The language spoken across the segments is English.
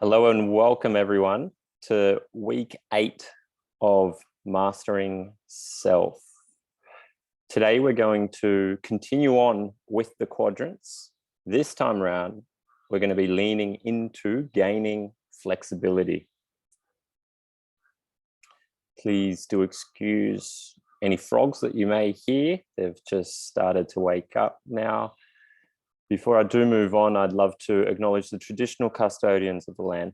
Hello and welcome everyone to week 8 of Mastering Self. Today we're going to continue on with the quadrants. This time around, we're going to be leaning into gaining flexibility. Please do excuse any frogs that you may hear. They've just started to wake up now. Before I do move on, I'd love to acknowledge the traditional custodians of the land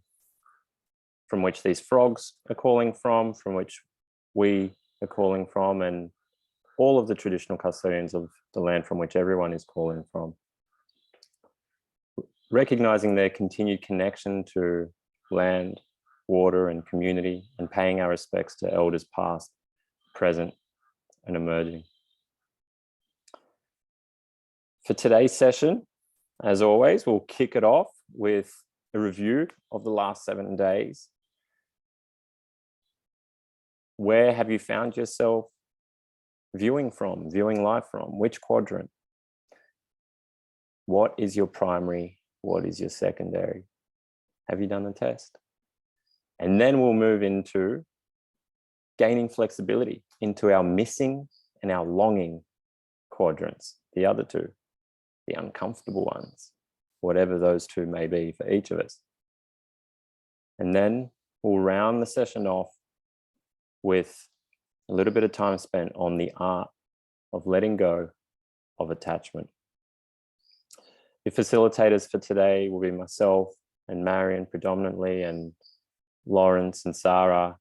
from which these frogs are calling from which we are calling from, and all of the traditional custodians of the land from which everyone is calling from. Recognizing their continued connection to land, water, and community, and paying our respects to elders past, present, and emerging. For today's session, as always, we'll kick it off with a review of the last 7 days. Where have you found yourself viewing life from? Which quadrant? What is your primary? What is your secondary? Have you done the test? And then we'll move into gaining flexibility into our missing and our longing quadrants, the other two, the uncomfortable ones, whatever those two may be for each of us. And then we'll round the session off with a little bit of time spent on the art of letting go of attachment. The facilitators for today will be myself and Marion predominantly, and Lawrence and Sarah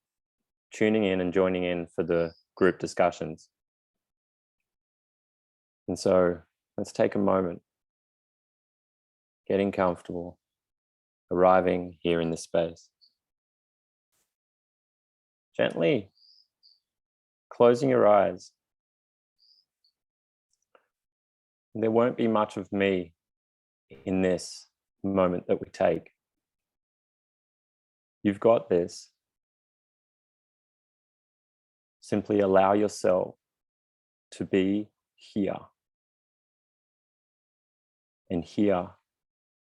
tuning in and joining in for the group discussions. And so let's take a moment, getting comfortable, arriving here in this space. Gently closing your eyes. There won't be much of me in this moment that we take. You've got this. Simply allow yourself to be here. And here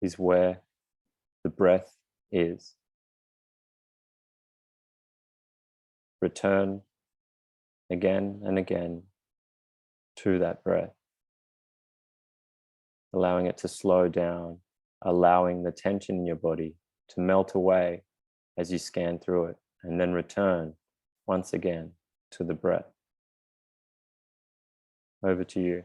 is where the breath is. Return again and again to that breath, allowing it to slow down, allowing the tension in your body to melt away as you scan through it, and then return once again to the breath. Over to you.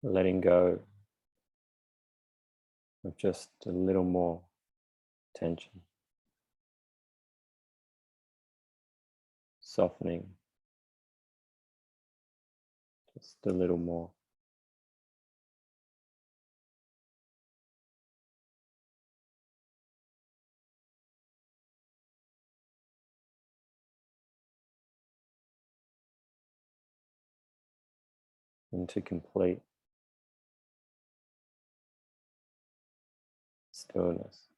Letting go of just a little more tension. Softening just a little more. Into complete stillness.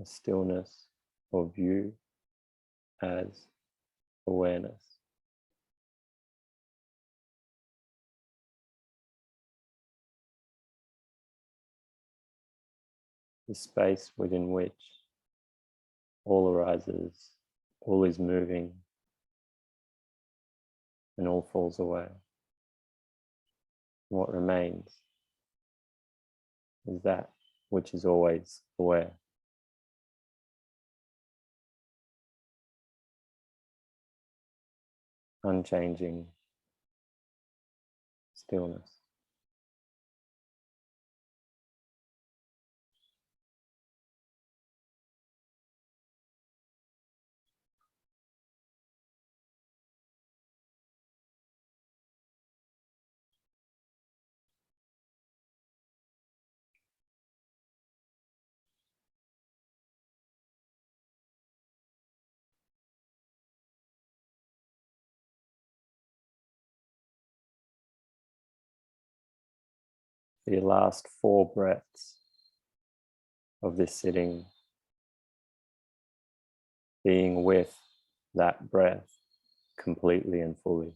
the stillness of you as awareness. The space within which all arises, all is moving, and all falls away. What remains is that which is always aware. Unchanging stillness. The last 4 breaths of this sitting, being with that breath completely and fully,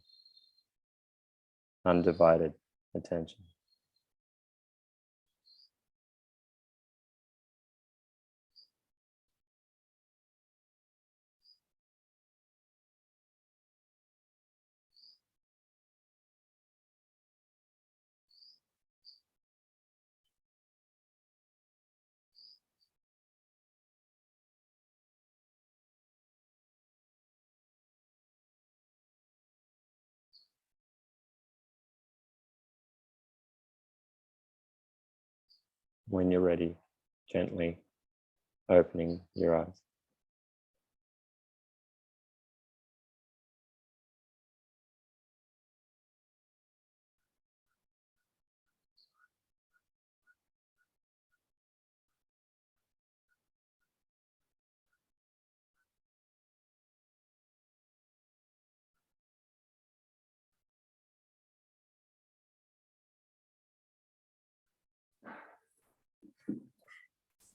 undivided attention. When you're ready, gently opening your eyes.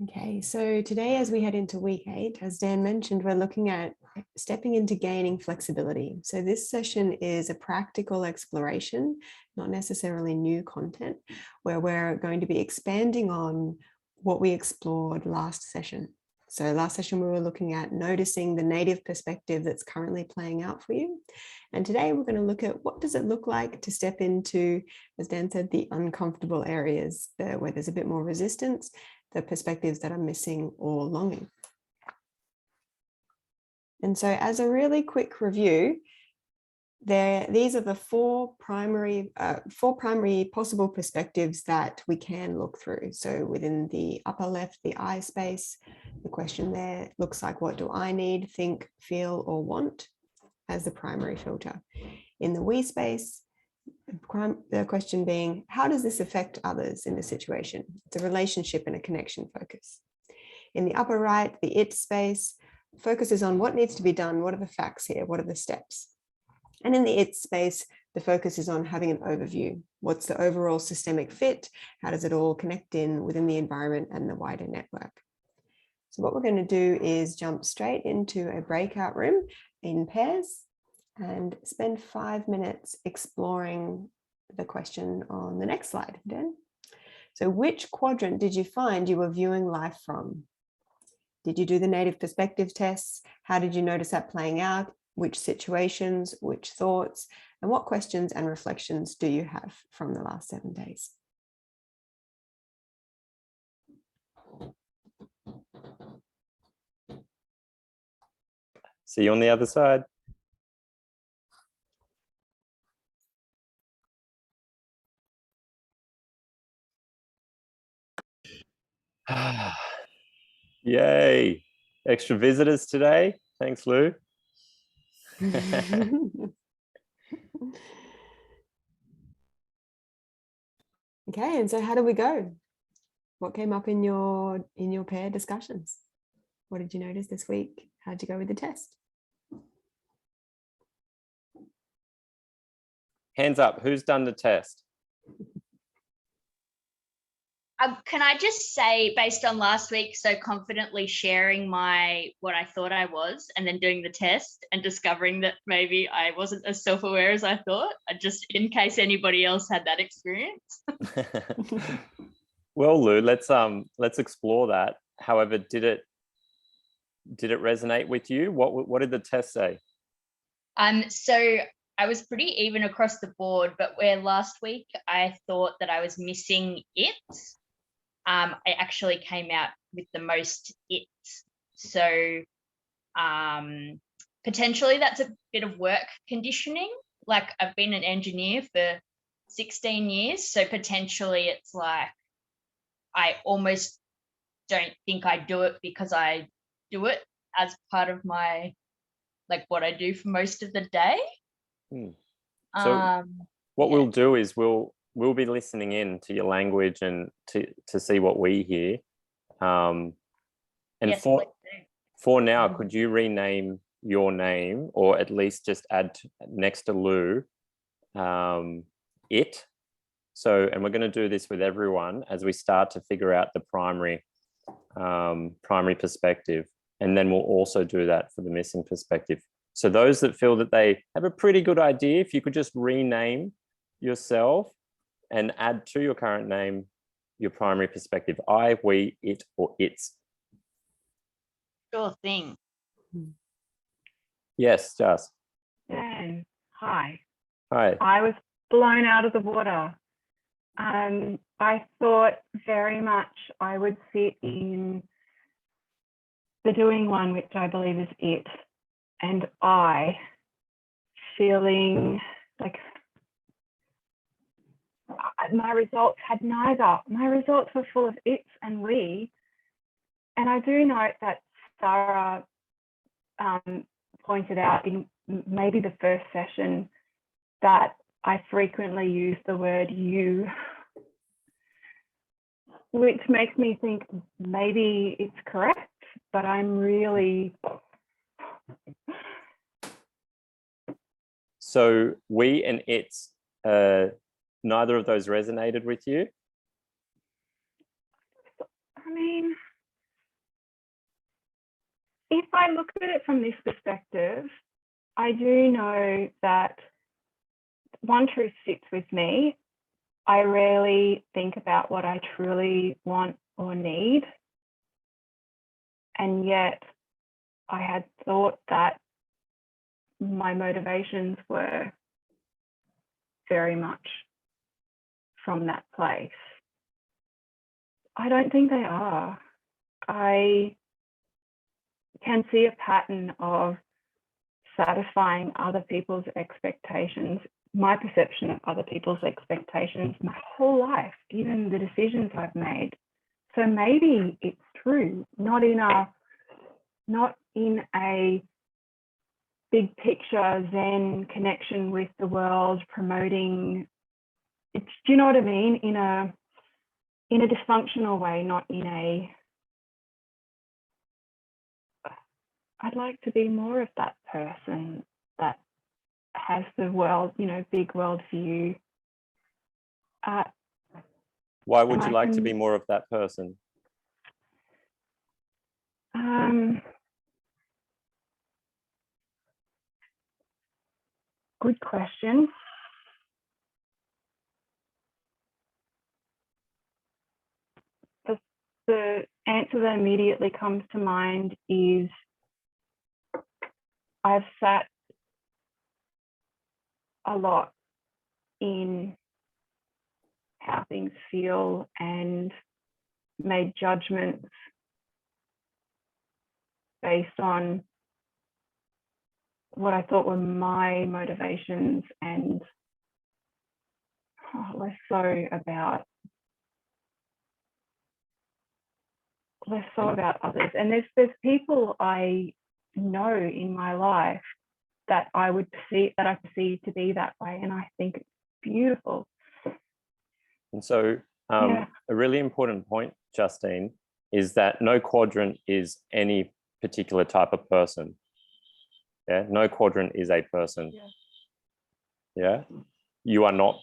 Okay, so today as we head into week 8, as Dan mentioned, we're looking at stepping into gaining flexibility. So this session is a practical exploration, not necessarily new content, where we're going to be expanding on what we explored last session. So last session we were looking at noticing the native perspective that's currently playing out for you. And today we're going to look at what does it look like to step into, as Dan said, the uncomfortable areas where there's a bit more resistance, the perspectives that are missing or longing. And so as a really quick review, these are the four primary possible perspectives that we can look through. So within the upper left, the I space, the question there looks like, what do I need, think, feel, or want as the primary filter. In the we space, the question being, how does this affect others in the situation? It's a relationship and a connection focus. In the upper right, the it space focuses on what needs to be done. What are the facts here? What are the steps? And in the it space, the focus is on having an overview. What's the overall systemic fit? How does it all connect in within the environment and the wider network? So what we're going to do is jump straight into a breakout room in pairs and spend 5 minutes exploring the question on the next slide, Dan. So which quadrant did you find you were viewing life from? Did you do the native perspective tests? How did you notice that playing out? Which situations, which thoughts, and what questions and reflections do you have from the last 7 days? See you on the other side. Yay, extra visitors today. Thanks, Lou. Okay, and so how did we go? What came up in your pair discussions? What did you notice this week? How'd you go with the test? Hands up, who's done the test? Can I just say, based on last week, so confidently sharing what I thought I was, and then doing the test and discovering that maybe I wasn't as self-aware as I thought, just in case anybody else had that experience. Well, Lou, let's explore that. However, did it resonate with you? What did the test say? So I was pretty even across the board, but where last week I thought that I was missing it, I actually came out with the most it's. So potentially that's a bit of work conditioning. Like, I've been an engineer for 16 years, so potentially it's like I almost don't think I do it because I do it as part of my, like, what I do for most of the day. So what we'll do is we'll be listening in to your language and to see what we hear. And yes, for now, could you rename your name, or at least just add next to Lou, it? So, and we're going to do this with everyone as we start to figure out the primary perspective. And then we'll also do that for the missing perspective. So those that feel that they have a pretty good idea, if you could just rename yourself and add to your current name your primary perspective: I, we, it, or its. Sure thing. Yes, Jas. Dan, hi. Hi. I was blown out of the water. I thought very much I would sit in the doing one, which I believe is it, and I, feeling like my results had neither. My results were full of it's and we. And I do note that Sarah pointed out in maybe the first session that I frequently use the word you, which makes me think maybe it's correct, but I'm really... So we and it's, neither of those resonated with you? I mean, if I look at it from this perspective, I do know that one truth sits with me. I rarely think about what I truly want or need. And yet I had thought that my motivations were very much from that place. I don't think they are. I can see a pattern of satisfying other people's expectations, my perception of other people's expectations, my whole life, even the decisions I've made. So maybe it's true, not in a big picture Zen connection with the world, promoting it's, do you know what I mean? In a dysfunctional way, not in a, I'd like to be more of that person that has the world, you know, big world view. Why would you like to be more of that person? Good question. The answer that immediately comes to mind is I've sat a lot in how things feel and made judgments based on what I thought were my motivations and less so about others. And there's people I know in my life that I perceive to be that way, and I think it's beautiful. And so a really important point, Justine, is that no quadrant is any particular type of person. Yeah, no quadrant is a person. Yeah, you are not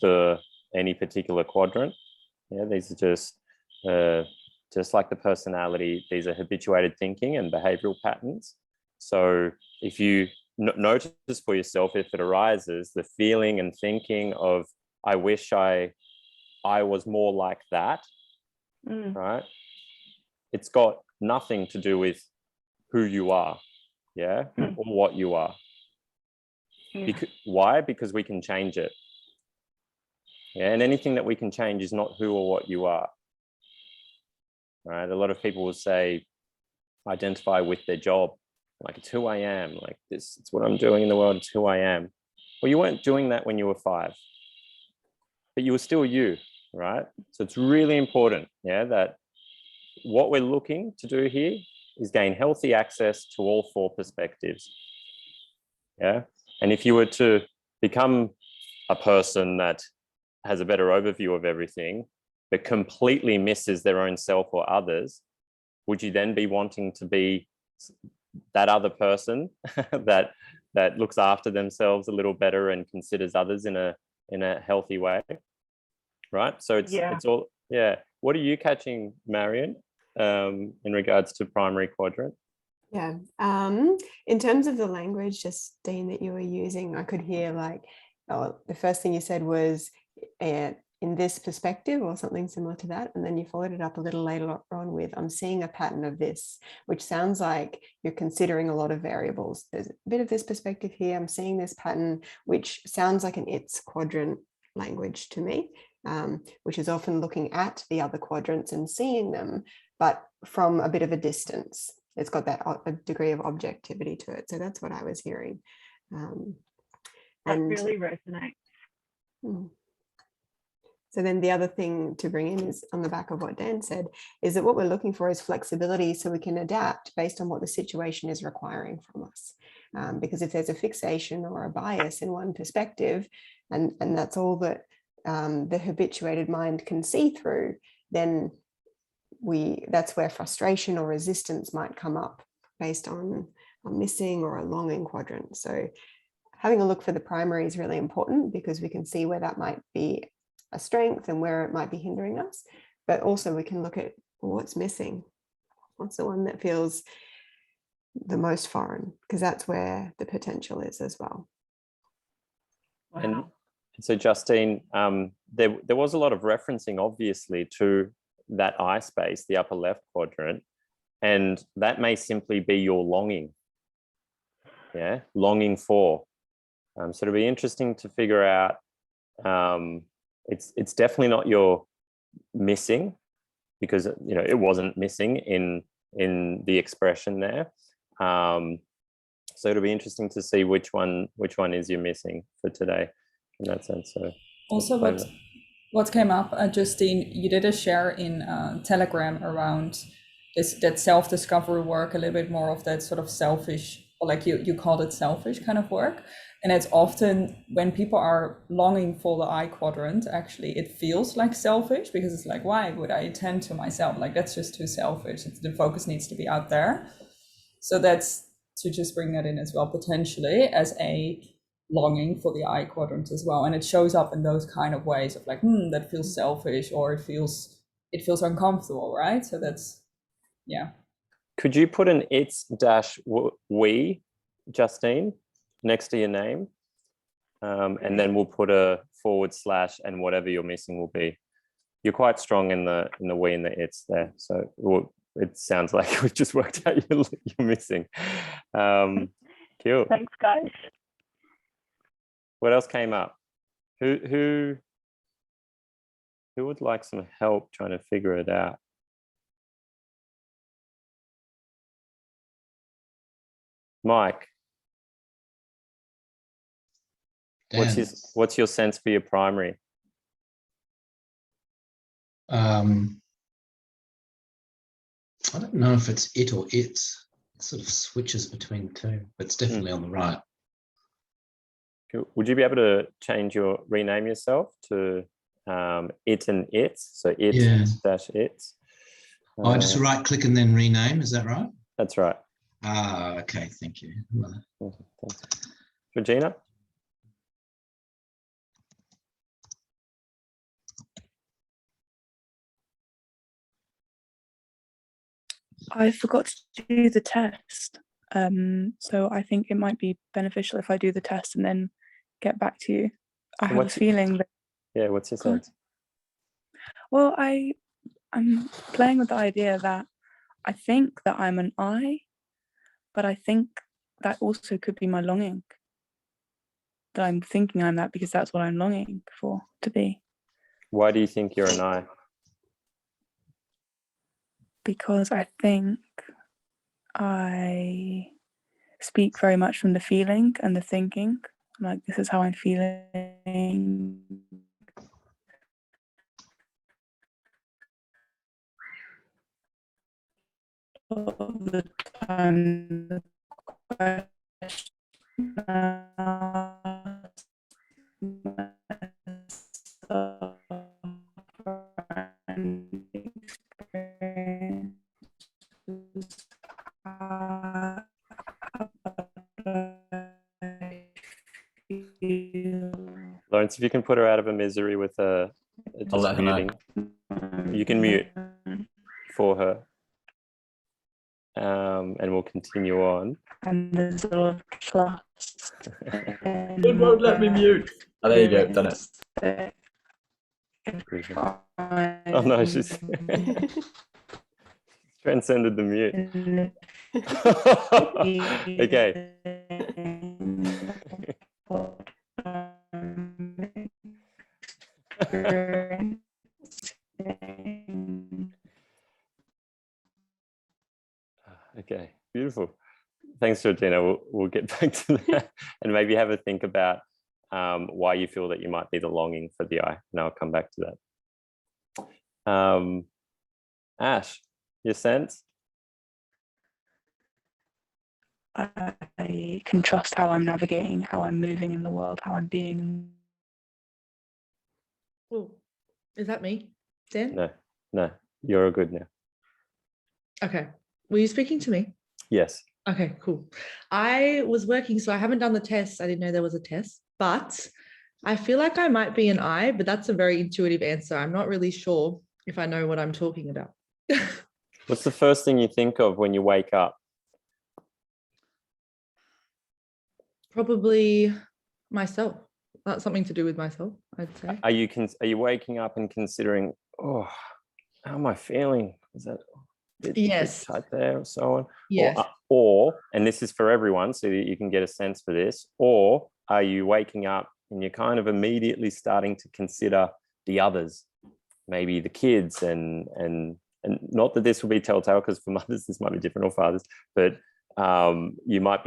any particular quadrant. Yeah, these are just just like the personality, these are habituated thinking and behavioral patterns. So if you notice for yourself, if it arises, the feeling and thinking of, I wish I was more like that, right? It's got nothing to do with who you are, yeah, or what you are. Yeah. Why? Because we can change it. Yeah, and anything that we can change is not who or what you are. Right? A lot of people will say, identify with their job, like it's who I am, like this, it's what I'm doing in the world, it's who I am. Well, you weren't doing that when you were 5, but you were still you, right? So it's really important, yeah, that what we're looking to do here is gain healthy access to all 4 perspectives. Yeah. And if you were to become a person that has a better overview of everything, but completely misses their own self or others, would you then be wanting to be that other person that looks after themselves a little better and considers others in a healthy way? Right. So it's all, yeah. What are you catching, Marion, in regards to primary quadrant? Yeah. In terms of the language, Justine, that you were using, I could hear like, the first thing you said was in this perspective or something similar to that. And then you followed it up a little later on with, I'm seeing a pattern of this, which sounds like you're considering a lot of variables. There's a bit of this perspective here. I'm seeing this pattern, which sounds like an it's quadrant language to me, which is often looking at the other quadrants and seeing them, but from a bit of a distance. It's got that a degree of objectivity to it. So that's what I was hearing. That really resonates. So then the other thing to bring in is on the back of what Dan said, is that what we're looking for is flexibility so we can adapt based on what the situation is requiring from us. Because if there's a fixation or a bias in one perspective, and that's all that the habituated mind can see through, then that's where frustration or resistance might come up based on a missing or a longing quadrant. So having a look for the primary is really important because we can see where that might be a strength and where it might be hindering us, but also we can look at what's missing. What's the one that feels the most foreign? Because that's where the potential is as well. Wow. And so Justine, there was a lot of referencing obviously to that I space, the upper left quadrant, and that may simply be your longing. Yeah, longing for. So it'll be interesting to figure out. It's definitely not your missing, because it wasn't missing in the expression there. So it'll be interesting to see which one is you missing for today in that sense. So also what came up, Justine, you did a share in Telegram around that self-discovery work, a little bit more of that sort of selfish, or like you called it selfish kind of work. And it's often when people are longing for the I quadrant, actually, it feels like selfish because it's like, why would I attend to myself? Like, that's just too selfish. The focus needs to be out there. So that's to just bring that in as well, potentially as a longing for the I quadrant as well. And it shows up in those kind of ways of like, that feels selfish, or it feels uncomfortable, right? So that's, yeah. Could you put an it's-we, Justine, next to your name? And then we'll put a / and whatever you're missing will be. You're quite strong in the we and the it's there. So it sounds like we've just worked out you're missing. Cool. Thanks, guys. What else came up? Who would like some help trying to figure it out? Mike, what's your sense for your primary? I don't know if it's it or it's. It sort of switches between the two, but it's definitely on the right. Cool. Would you be able to rename yourself to it and it's? So it - it's. I just right click and then rename. Is that right? That's right. Ah, okay. Thank you. Thanks. Regina? I forgot to do the test. So I think it might be beneficial if I do the test and then get back to you. I have a what's- feeling that, Yeah, what's your Go on. sense? well, I'm playing with the idea that I think that I'm an I, but I think that also could be my longing. That I'm thinking I'm that because that's what I'm longing for to be. Why do you think you're an I? Because I think I speak very much from the feeling and the thinking. Like, this is how I'm feeling. All the time, the question asked myself and experiences, how I feel. Lawrence, if you can put her out of her misery with I'll let her know. muting. You can mute for her. And we'll continue on. And there's a lot of trust. It won't let me mute. Oh, there you go, done it. Oh no, she's transcended the mute. Okay. Okay, beautiful. Thanks, Georgina. We'll get back to that and maybe have a think about why you feel that you might be the longing for the I, and I'll come back to that. Ash, your sense? I can trust how I'm navigating, how I'm moving in the world, how I'm being. Oh, is that me, Dan? No, you're all good now. Okay. Were you speaking to me? Yes. Okay, cool. I was working, so I haven't done the test. I didn't know there was a test, but I feel like I might be an I, but that's a very intuitive answer. I'm not really sure if I know what I'm talking about. What's the first thing you think of when you wake up? Probably myself. That's something to do with myself, I'd say. Are you waking up and considering, oh, how am I feeling? Is that a bit Yes. tight there or so on? Yes. Or, and this is for everyone so that you can get a sense for this, or are you waking up and you're kind of immediately starting to consider the others, maybe the kids, and not that this will be telltale, because for mothers this might be different, or fathers, but you might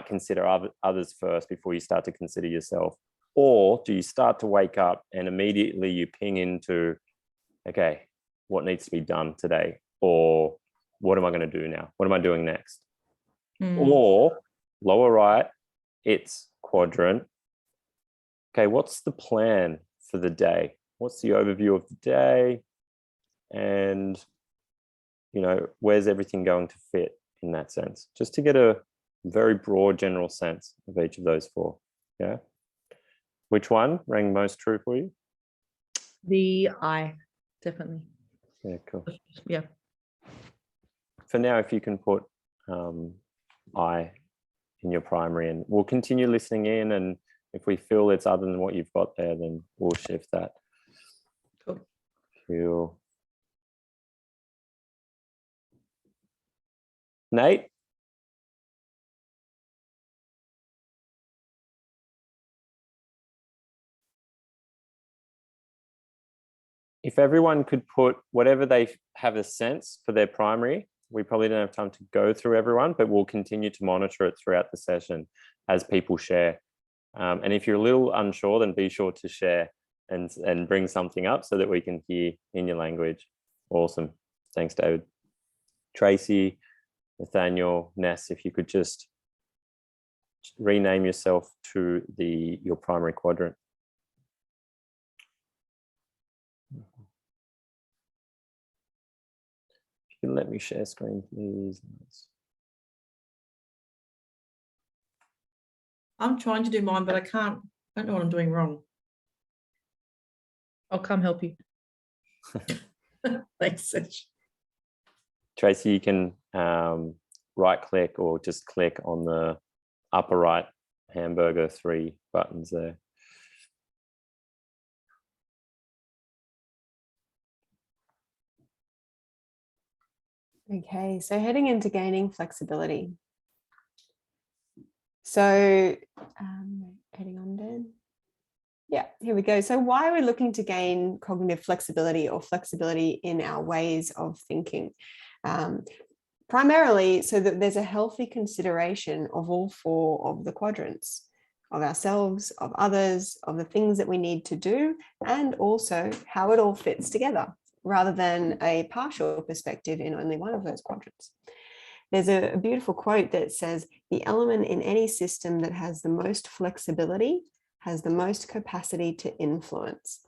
consider others first before you start to consider yourself. Or do you start to wake up and immediately you ping into, okay, what needs to be done today? Or what am I going to do now? What am I doing next? Or lower right, it's quadrant. Okay, what's the plan for the day? What's the overview of the day? And, where's everything going to fit in that sense? Just to get a very broad general sense of each of those four. Yeah. Which one rang most true for you? The I, definitely. Yeah, cool. Yeah. For now, if you can put I in your primary, and we'll continue listening in, and if we feel it's other than what you've got there, then we'll shift that. Cool. Cool. Nate? If everyone could put whatever they have a sense for their primary, we probably don't have time to go through everyone, but we'll continue to monitor it throughout the session as people share. And if you're a little unsure, then be sure to share and bring something up so that we can hear in your language. Awesome. Thanks, David. Tracy, Nathaniel, Ness, if you could just rename yourself to your primary quadrant. You can let me share screen, please. I'm trying to do mine, but I can't. I don't know what I'm doing wrong. I'll come help you. Thanks, Sitch. Tracy, you can right click or just click on the upper right hamburger 3 buttons there. Okay, so heading into gaining flexibility. So heading on, Dan. Yeah, here we go. So why are we looking to gain cognitive flexibility or flexibility in our ways of thinking? Primarily so that there's a healthy consideration of all 4 of the quadrants, of ourselves, of others, of the things that we need to do, and also how it all fits together, rather than a partial perspective in only one of those quadrants. There's a beautiful quote that says, the element in any system that has the most flexibility has the most capacity to influence.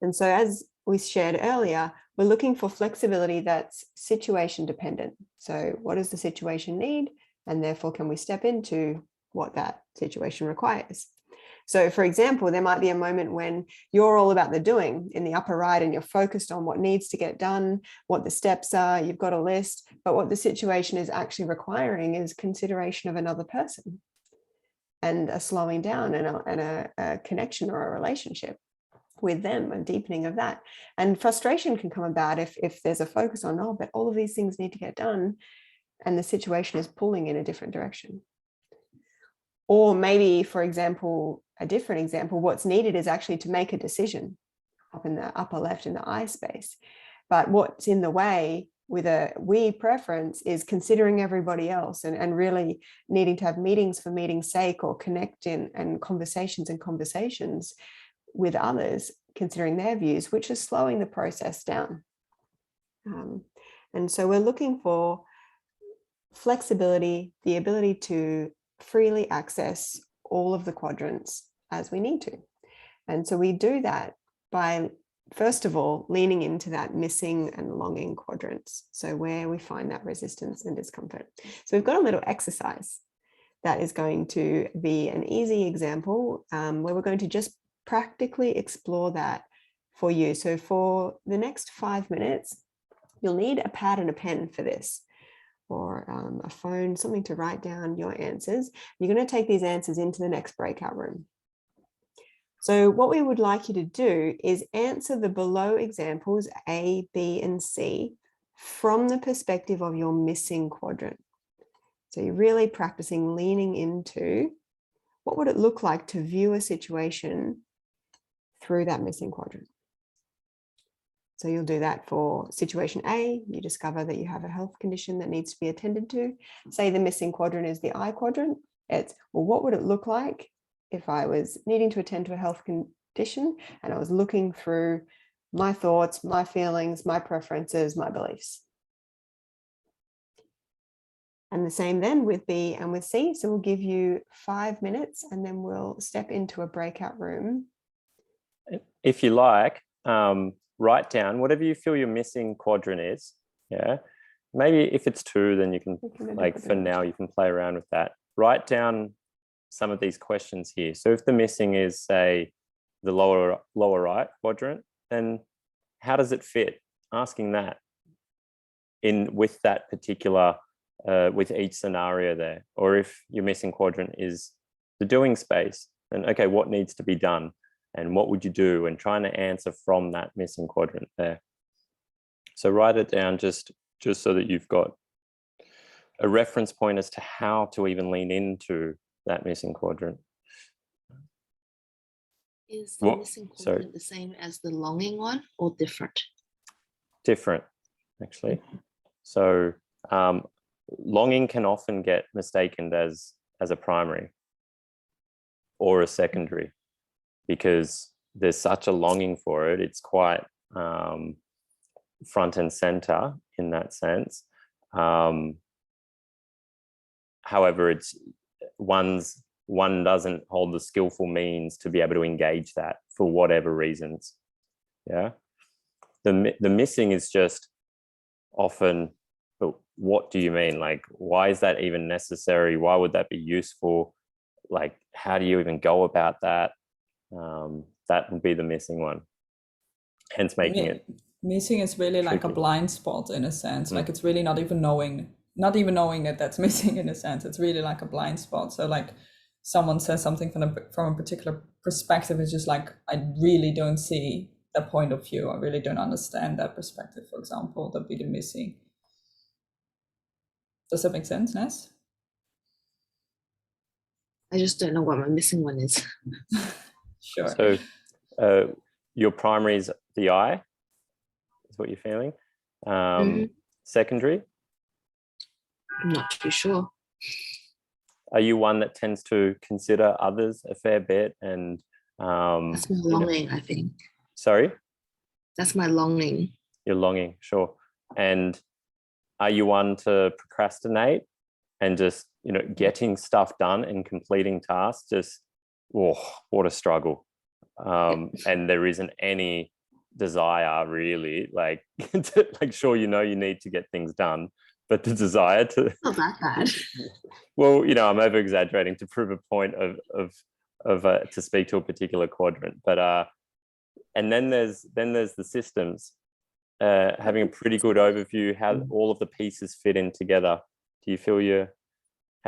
And so as we shared earlier, we're looking for flexibility that's situation dependent. So what does the situation need? And therefore, can we step into what that situation requires? So for example, there might be a moment when you're all about the doing in the upper right and you're focused on what needs to get done, what the steps are, you've got a list, but what the situation is actually requiring is consideration of another person and a slowing down and a connection or a relationship with them, a deepening of that. And frustration can come about if there's a focus on, oh, but all of these things need to get done and the situation is pulling in a different direction. Or maybe, for example, a different example, what's needed is actually to make a decision up in the upper left in the I space. But what's in the way with a we preference is considering everybody else and really needing to have meetings for meeting's sake or connect in and conversations with others, considering their views, which is slowing the process down. And so we're looking for flexibility, the ability to freely access all of the quadrants as we need to. And so we do that by, first of all, leaning into that missing and longing quadrants. So where we find that resistance and discomfort. So we've got a little exercise that is going to be an easy example where we're going to just practically explore that for you. So for the next 5 minutes, you'll need a pad and a pen for this, or a phone, something to write down your answers. You're going to take these answers into the next breakout room. So what we would like you to do is answer the below examples A, B, and C from the perspective of your missing quadrant. So you're really practicing leaning into what would it look like to view a situation through that missing quadrant. So you'll do that for situation A. You discover that you have a health condition that needs to be attended to. Say the missing quadrant is the I quadrant. It's, well, what would it look like if I was needing to attend to a health condition and I was looking through my thoughts, my feelings, my preferences, my beliefs. And the same then with B and with C. So we'll give you 5 minutes and then we'll step into a breakout room. If you like, write down whatever you feel your missing quadrant is. Yeah. Maybe if it's 2, then you can, like for now, you can play around with that. Write down some of these questions here. So if the missing is, say, the lower right quadrant, then how does it fit? Asking that with that particular, with each scenario there. Or if your missing quadrant is the doing space, then okay, what needs to be done? And what would you do? And trying to answer from that missing quadrant there. So write it down just so that you've got a reference point as to how to even lean into that missing quadrant. Is the missing quadrant the same as the longing one or different? Different, actually. So longing can often get mistaken as a primary or a secondary, because there's such a longing for it. It's quite front and center in that sense. However, it's one doesn't hold the skillful means to be able to engage that for whatever reasons. Yeah. The missing is just often, but what do you mean? Like, why is that even necessary? Why would that be useful? Like, how do you even go about that? That would be the missing one. Hence making it missing is really like a Tricky. blind spot in a sense. Like it's really not even knowing that that's missing in a sense. It's really like a blind spot. So like someone says something from a particular perspective, it's just like, I really don't see that point of view. I really don't understand that perspective, for example. That'd be the missing. Does that make sense, Ness? I just don't know what my missing one is. Sure. So your primary is the I, is what you're feeling. Secondary, I'm not too sure. are you one that tends to consider others a fair bit? And That's my longing, I think. Sorry? That's my longing. Your longing, sure. And are you one to procrastinate and just, getting stuff done and completing tasks? Just, what a struggle. And there isn't any desire really, like, sure, you need to get things done, but the desire to Not that bad. well, I'm over exaggerating to prove a point of to speak to a particular quadrant, but and then there's the systems, having a pretty good overview how all of the pieces fit in together. How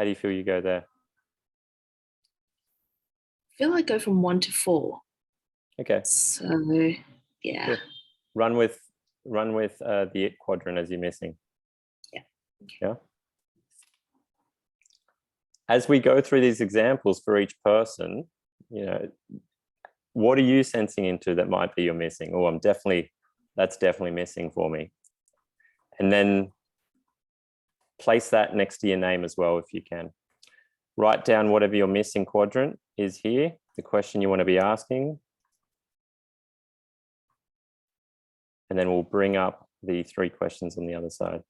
do you feel you go there? I feel like I go from 1 to 4. Okay. So yeah. Good. Run with the it quadrant as you're missing. Yeah. Yeah. As we go through these examples for each person, what are you sensing into that might be you're missing? Oh, that's definitely missing for me. And then place that next to your name as well, if you can. Write down whatever your missing quadrant is here, the question you want to be asking. And then we'll bring up the 3 questions on the other side.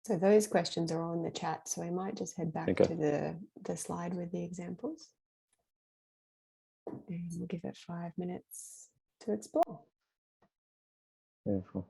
So those questions are on the chat. So we might just head back Okay. to the slide with the examples. And we'll give it 5 minutes to explore. Beautiful.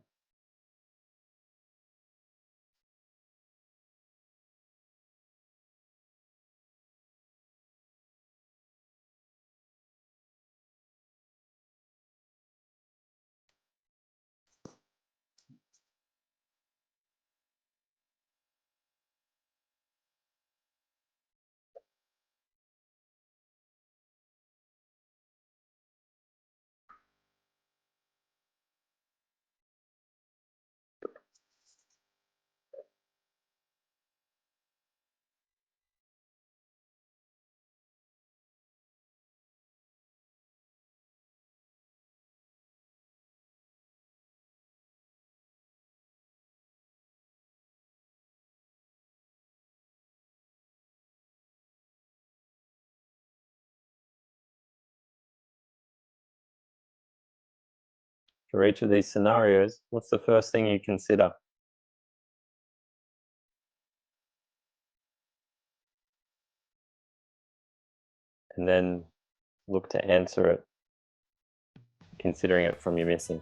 For each of these scenarios, what's the first thing you consider? And then look to answer it, considering it from your missing.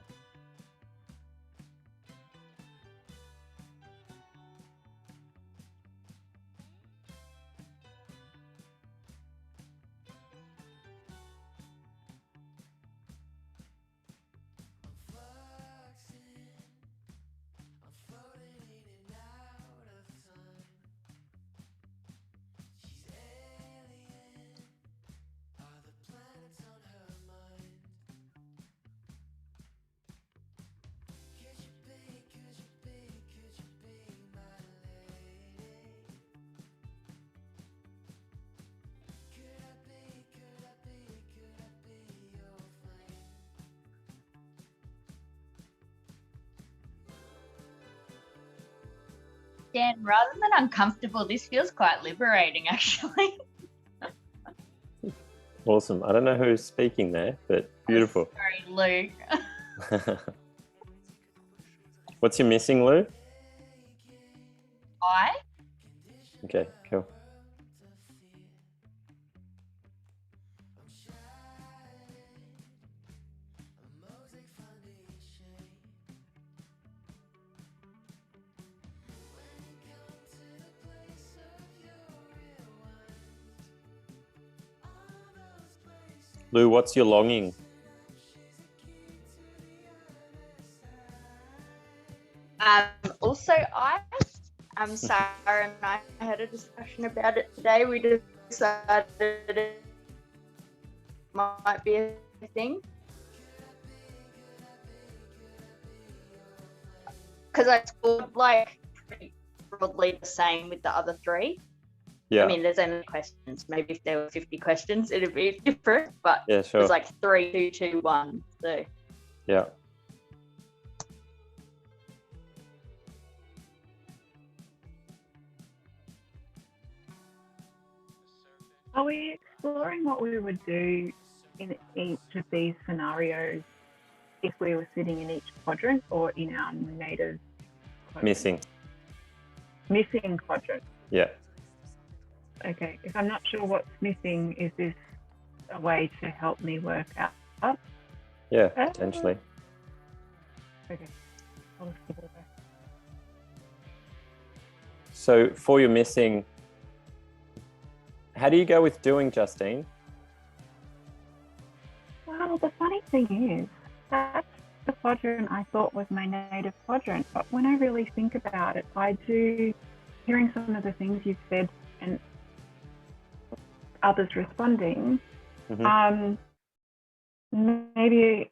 Dan, rather than uncomfortable, this feels quite liberating, actually. Awesome. I don't know who's speaking there, but beautiful. Sorry, Lou. What's your missing, Lou? I? Okay, cool. Lou, what's your longing? Also, Sarah and I had a discussion about it today. We decided it might be a thing. Because I scored like pretty broadly the same with the other three. Yeah. I mean, there's only questions. Maybe if there were 50 questions, it'd be different. But Yeah, sure. it's like 3, 2, 2, 1. So Yeah. Are we exploring what we would do in each of these scenarios if we were sitting in each quadrant or in our native quadrant? Missing quadrant. Yeah. Okay. If I'm not sure what's missing, is this a way to help me work out? Yeah, potentially. Okay. I'll just give it a go. So for your missing, how do you go with doing, Justine? Well, the funny thing is, that's the quadrant I thought was my native quadrant. But when I really think about it, I do, hearing some of the things you've said and others responding, maybe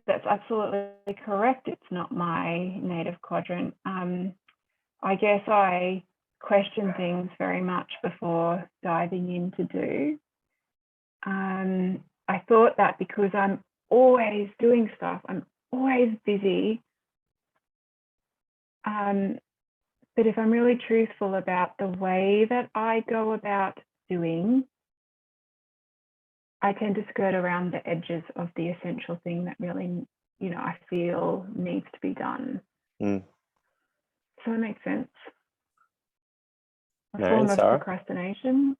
that's absolutely correct. It's not my native quadrant. I guess I question things very much before diving in to do. I thought that because I'm always doing stuff, I'm always busy. But if I'm really truthful about the way that I go about doing, I tend to skirt around the edges of the essential thing that really, I feel needs to be done. So that makes sense. A form of procrastination.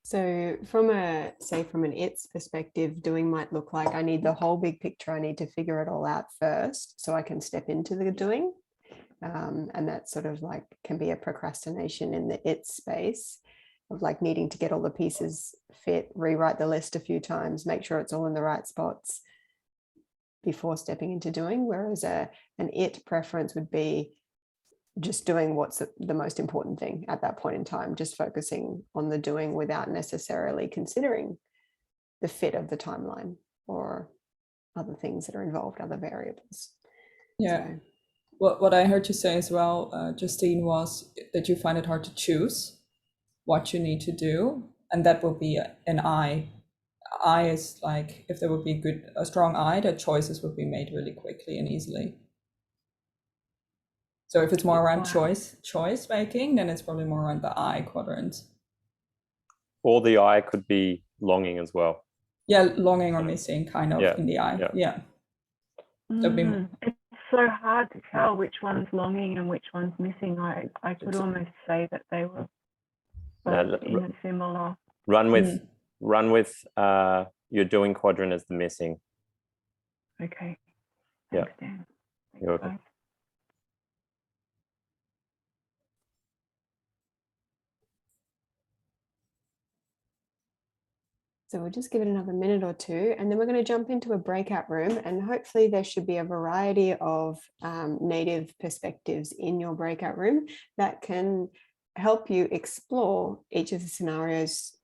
So from an it's perspective, doing might look like I need the whole big picture. I need to figure it all out first so I can step into the doing. And that sort of like can be a procrastination in the it space of like needing to get all the pieces fit, rewrite the list a few times, make sure it's all in the right spots before stepping into doing. Whereas an it preference would be just doing what's the most important thing at that point in time, just focusing on the doing without necessarily considering the fit of the timeline or other things that are involved, other variables. Yeah. So. What I heard you say as well, Justine, was that you find it hard to choose what you need to do, and that will be an I. I is like, if there would be a strong I, that choices would be made really quickly and easily. So if it's more around choice making, then it's probably more around the I quadrant. Or the I could be longing as well. Yeah, longing or missing, kind of in the I. Yeah. It's so hard to tell which one's longing and which one's missing. I could almost say that they were both in a similar. Run with your doing quadrant as the missing. Okay. Thanks, Dan. You're welcome. So we'll just give it another minute or two, and then we're going to jump into a breakout room, and hopefully there should be a variety of native perspectives in your breakout room that can help you explore each of the scenarios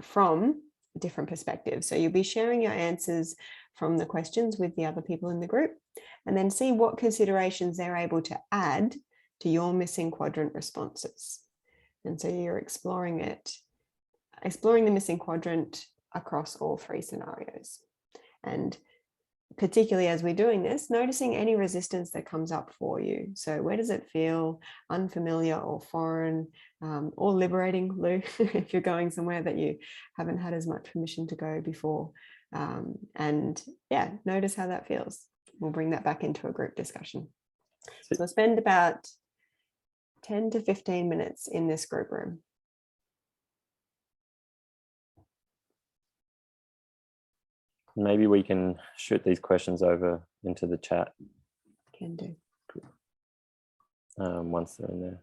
from different perspectives. So you'll be sharing your answers from the questions with the other people in the group, and then see what considerations they're able to add to your missing quadrant responses. And so you're exploring the missing quadrant across all three scenarios. And particularly as we're doing this, noticing any resistance that comes up for you. So where does it feel unfamiliar or foreign or liberating, Lou, if you're going somewhere that you haven't had as much permission to go before. And yeah, notice how that feels. We'll bring that back into a group discussion. So we'll spend about 10 to 15 minutes in this group room. Maybe we can shoot these questions over into the chat. Can do. Once they're in there.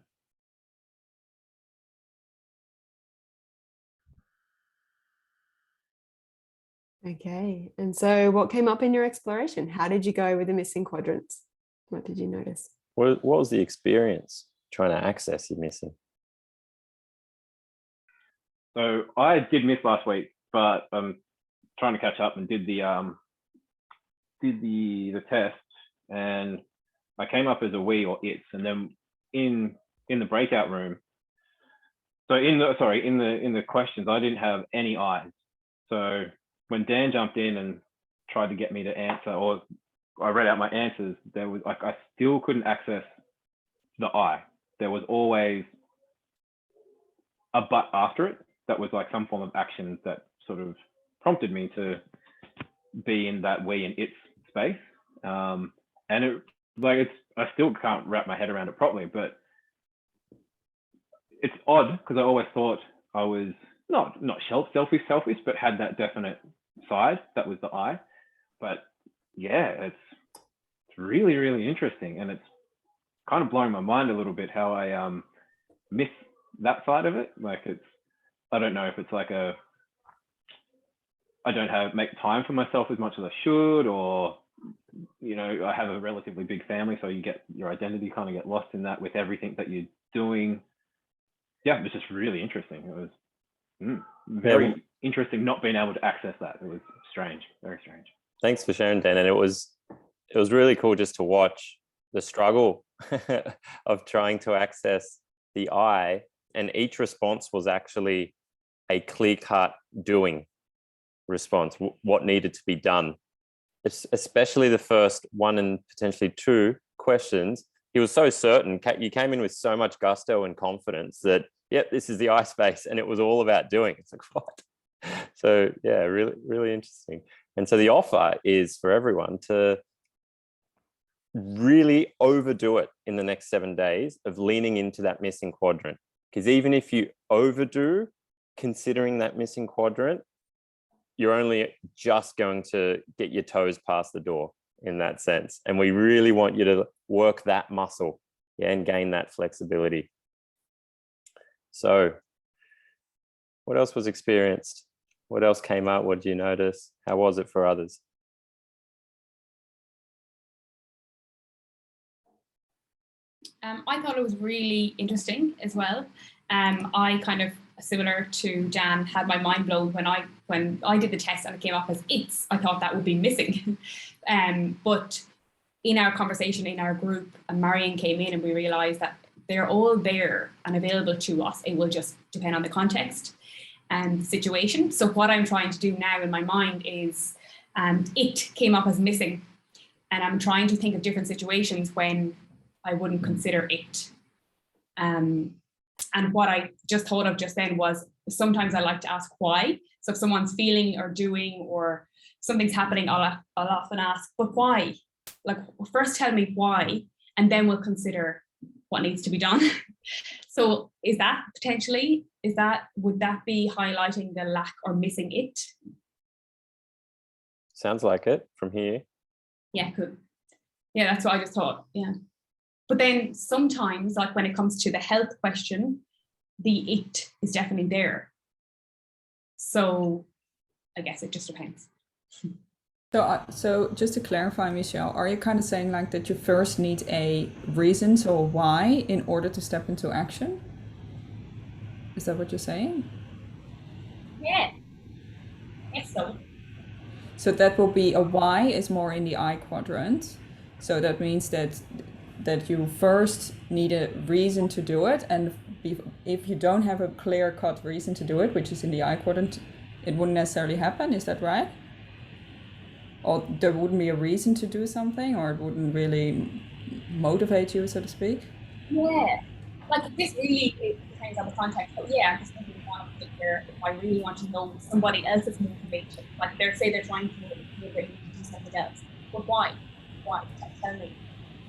Okay. And so what came up in your exploration? How did you go with the missing quadrants? What did you notice? What was the experience trying to access your missing? So I did miss last week, but I'm trying to catch up and did the test, and I came up as a we or it's, and then in the breakout room. So in the questions, I didn't have any I's. So when Dan jumped in and tried to get me to answer, or I read out my answers, there was like, I still couldn't access the I. There was always a but after it. That was like some form of action that sort of prompted me to be in that we and it's space. And it, like, I still can't wrap my head around it properly, but it's odd because I always thought I was not selfish, but had that definite side that was the I. But yeah, it's really, really interesting, and it's kind of blowing my mind a little bit how I miss that side of it. Like, it's, I don't know if it's like I don't make time for myself as much as I should, or, you know, I have a relatively big family, so you get your identity kind of get lost in that with everything that you're doing. Yeah, it was just really interesting. It was very interesting not being able to access that. It was strange, very strange. Thanks for sharing, Dan. And it was really cool just to watch the struggle of trying to access the I, and each response was actually a clear-cut doing response, what needed to be done. Especially the first one and potentially two questions, he was so certain. You came in with so much gusto and confidence that, yep, this is the I space, and it was all about doing. It's like, what? So yeah, really, really interesting. And so the offer is for everyone to really overdo it in the next 7 days of leaning into that missing quadrant. Because even if you overdo considering that missing quadrant, you're only just going to get your toes past the door in that sense. And we really want you to work that muscle, yeah, and gain that flexibility. So what else was experienced? What else came up? What did you notice? How was it for others? I thought it was really interesting as well. I kind of, similar to Dan, had my mind blown when I did the test and it came up as it's. I thought that would be missing. But in our conversation in our group, Marion came in and we realized that they're all there and available to us. It will just depend on the context and the situation. So what I'm trying to do now in my mind is, it came up as missing. And I'm trying to think of different situations when I wouldn't consider it. And what I just thought of just then was, sometimes I like to ask why. So if someone's feeling or doing or something's happening, I'll often ask, but why? Like, first tell me why, and then we'll consider what needs to be done. So is that potentially, would that be highlighting the lack or missing it? Sounds like it from here. Yeah, cool. Yeah, that's what I just thought. Yeah. But then sometimes, like when it comes to the health question, the it is definitely there. So I guess it just depends. So just to clarify, Michelle, are you kind of saying like that you first need a reason, so a why, in order to step into action? Is that what you're saying? Yeah. Yes, so. So that will be a why is more in the I quadrant. So that means that you first need a reason to do it, and if you don't have a clear-cut reason to do it, which is in the I quadrant, it wouldn't necessarily happen. Is that right? Or there wouldn't be a reason to do something, or it wouldn't really motivate you, so to speak? Yeah, like this really depends on the context. But yeah, I'm just thinking one of the where if I really want to know somebody else's motivation, like they're trying to motivate me to do something else. But why? Why? Tell me.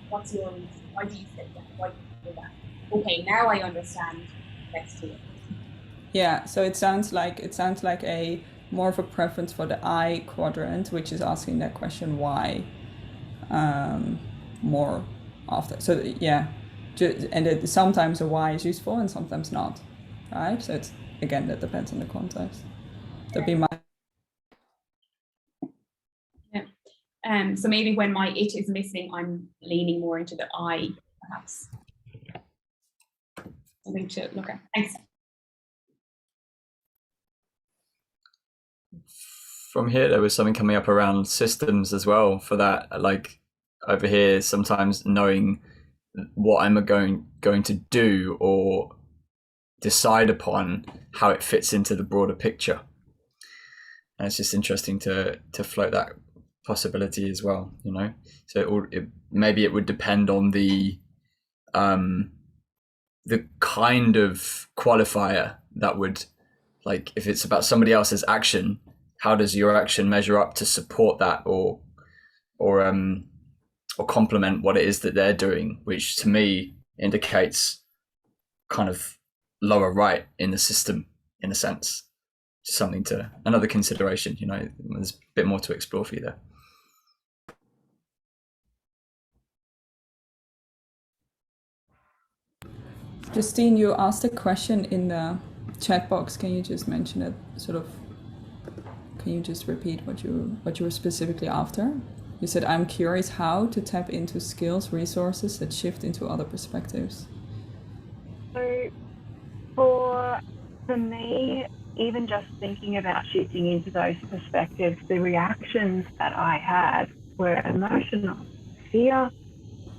What's your reason? Why do you say that? Why do you do that? Okay, now I understand. Let's do it. Yeah, so it sounds like a more of a preference for the I quadrant, which is asking that question why more often. So yeah, and sometimes a why is useful and sometimes not, right? So it's, again, that depends on the context. That'd be my So maybe when my it is missing, I'm leaning more into the I, perhaps. Something to look at. Thanks. From here, there was something coming up around systems as well for that. Like over here, sometimes knowing what I'm going to do or decide upon how it fits into the broader picture. And it's just interesting to float that possibility as well, you know. So maybe it would depend on the kind of qualifier that would, like, if it's about somebody else's action, how does your action measure up to support that or complement what it is that they're doing, which to me indicates kind of lower right in the system, in a sense. Something to another consideration, you know. There's a bit more to explore for you there. Justine, you asked a question in the chat box. Can you just mention it? Can you just repeat what you were specifically after? You said, I'm curious how to tap into skills, resources that shift into other perspectives. So for me, even just thinking about shifting into those perspectives, the reactions that I had were emotional, fear,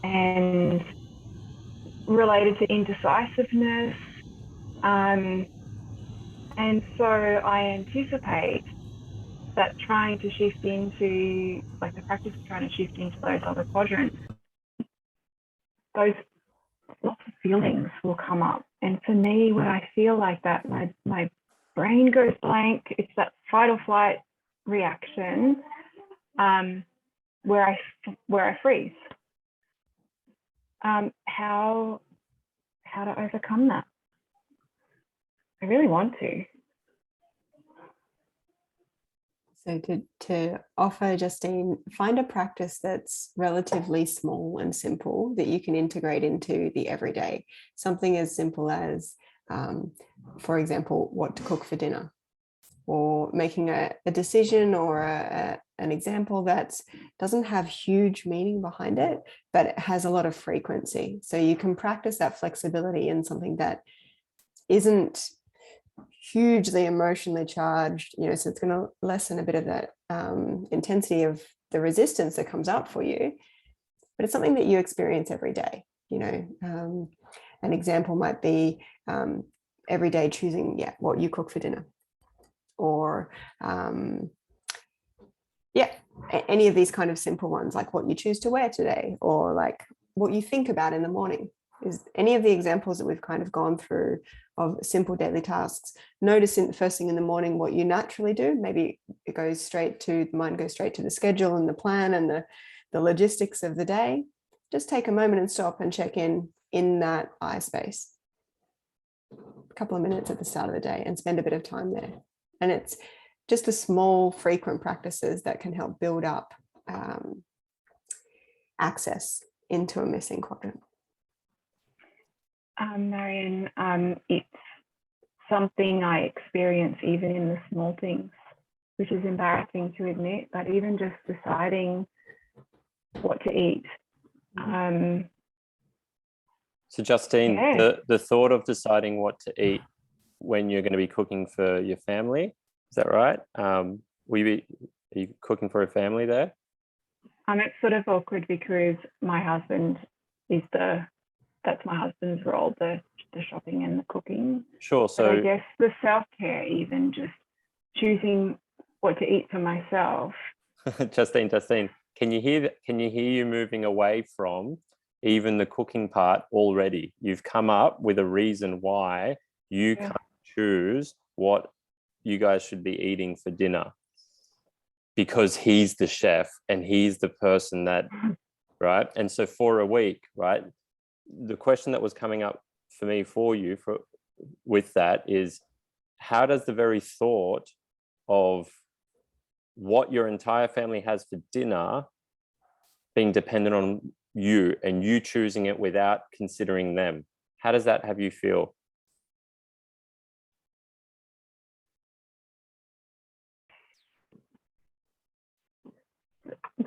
and related to indecisiveness. And so I anticipate that trying to shift into, like the practice of trying to shift into those other quadrants, those lots of feelings will come up. And for me, when I feel like that, my brain goes blank. It's that fight or flight reaction where I freeze. How to overcome that? I really want to. So to offer, Justine, find a practice that's relatively small and simple that you can integrate into the everyday. Something as simple as, for example, what to cook for dinner, or making a decision or an example that doesn't have huge meaning behind it, but it has a lot of frequency. So you can practice that flexibility in something that isn't hugely emotionally charged, you know, so it's going to lessen a bit of that intensity of the resistance that comes up for you, but it's something that you experience every day. You know, an example might be every day choosing what you cook for dinner, or any of these kind of simple ones, like what you choose to wear today, or like what you think about in the morning. Is any of the examples that we've kind of gone through of simple daily tasks. Notice in the first thing in the morning what you naturally do. Maybe it goes straight to, the mind goes straight to the schedule and the plan and the logistics of the day. Just take a moment and stop and check in that I space. A couple of minutes at the start of the day and spend a bit of time there. And it's just the small frequent practices that can help build up access into a missing quadrant. Marion, it's something I experience even in the small things, which is embarrassing to admit, but even just deciding what to eat. So Justine, the thought of deciding what to eat when you're going to be cooking for your family, is that right? Are you cooking for a family there? It's sort of awkward because my husband is that's my husband's role, the shopping and the cooking. Sure. So but I guess the self-care, even just choosing what to eat for myself. Justine, can you hear you moving away from even the cooking part already? You've come up with a reason why you can't choose what you guys should be eating for dinner, because he's the chef and he's the person that, right? And so for a week, right, the question that was coming up for me with that is, how does the very thought of what your entire family has for dinner being dependent on you and you choosing it without considering them, how does that have you feel?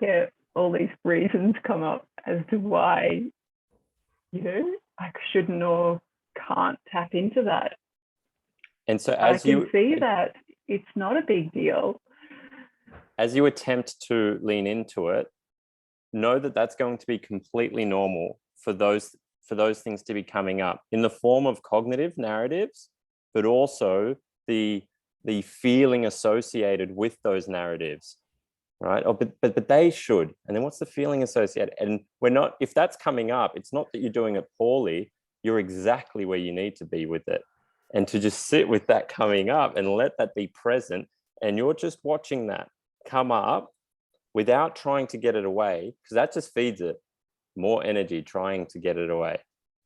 get all these reasons come up as to why, I shouldn't or can't tap into that. And so I can see that it's not a big deal. As you attempt to lean into it, know that that's going to be completely normal for those things to be coming up in the form of cognitive narratives, but also the feeling associated with those narratives, right? But they should. And then what's the feeling associated? And if that's coming up, it's not that you're doing it poorly, you're exactly where you need to be with it. And to just sit with that coming up and let that be present, and you're just watching that come up without trying to get it away, because that just feeds it more energy trying to get it away.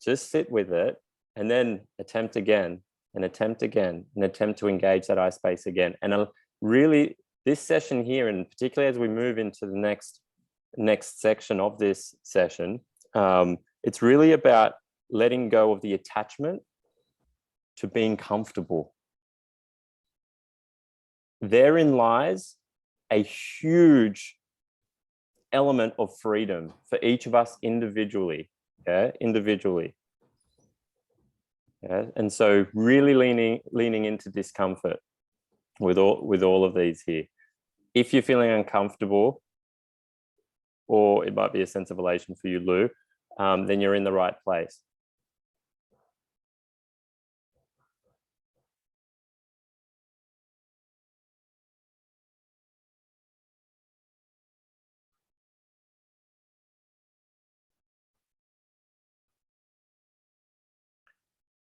Just sit with it and then attempt again and attempt again and attempt to engage that eye space again. And really, this session here, and particularly as we move into the next section of this session, it's really about letting go of the attachment to being comfortable. Therein lies a huge element of freedom for each of us individually. Individually. And so really leaning into discomfort with all of these here. If you're feeling uncomfortable, or it might be a sense of elation for you, Lou, then you're in the right place.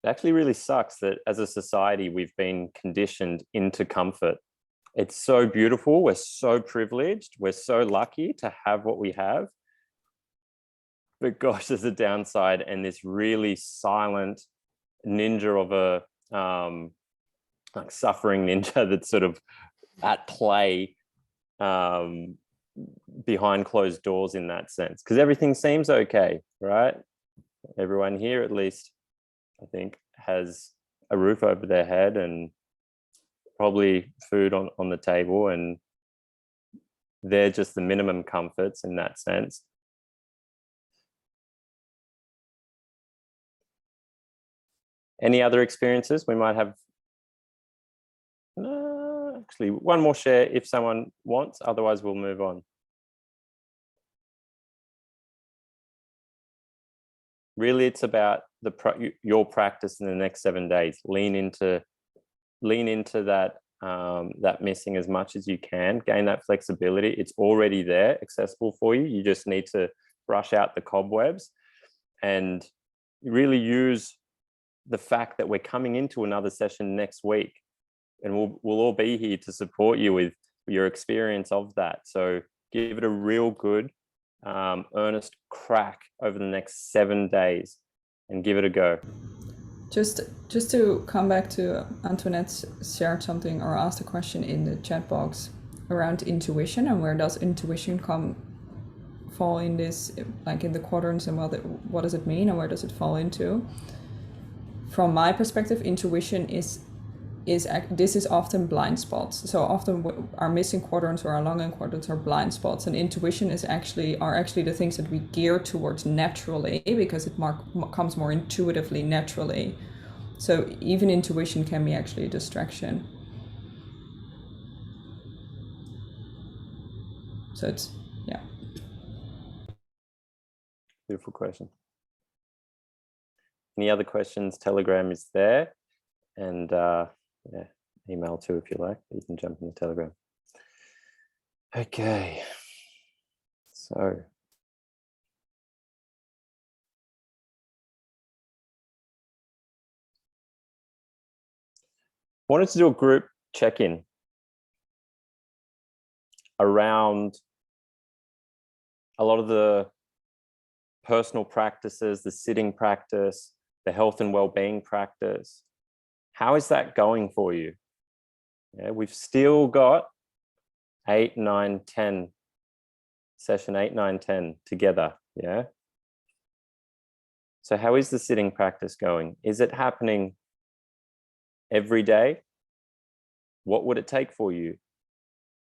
It actually really sucks that as a society, we've been conditioned into comfort. It's so beautiful. We're so privileged. We're so lucky to have what we have. But gosh, there's a downside, and this really silent ninja of a like suffering ninja that's sort of at play behind closed doors in that sense, because everything seems okay, right? Everyone here, at least, I think, has a roof over their head and probably food on the table, and they're just the minimum comforts in that sense. Any other experiences we might have? No, actually, one more share if someone wants, otherwise we'll move on. Really, it's about your practice in the next 7 days. Lean into that that missing as much as you can. Gain that flexibility. It's already there, accessible for you. You just need to brush out the cobwebs and really use the fact that we're coming into another session next week, and we'll all be here to support you with your experience of that. So give it a real good earnest crack over the next 7 days and give it a go. Just to come back to Antoinette shared something or asked a question in the chat box around intuition, and where does intuition fall in this, like in the quadrants, and what does it mean and where does it fall into? From my perspective, intuition is often blind spots. So often our missing quadrants or our longing quadrants are blind spots, and intuition are actually the things that we gear towards naturally, because it comes more intuitively naturally. So even intuition can be actually a distraction. So it's, yeah. Beautiful question. Any other questions? Telegram is there, and yeah, email too if you like. You can jump in the Telegram. Okay, so wanted to do a group check-in around a lot of the personal practices, the sitting practice, the health and well-being practice. How is that going for you? Yeah, we've still got 8, 9, 10, session 8, 9, 10 together, yeah? So how is the sitting practice going? Is it happening every day? What would it take for you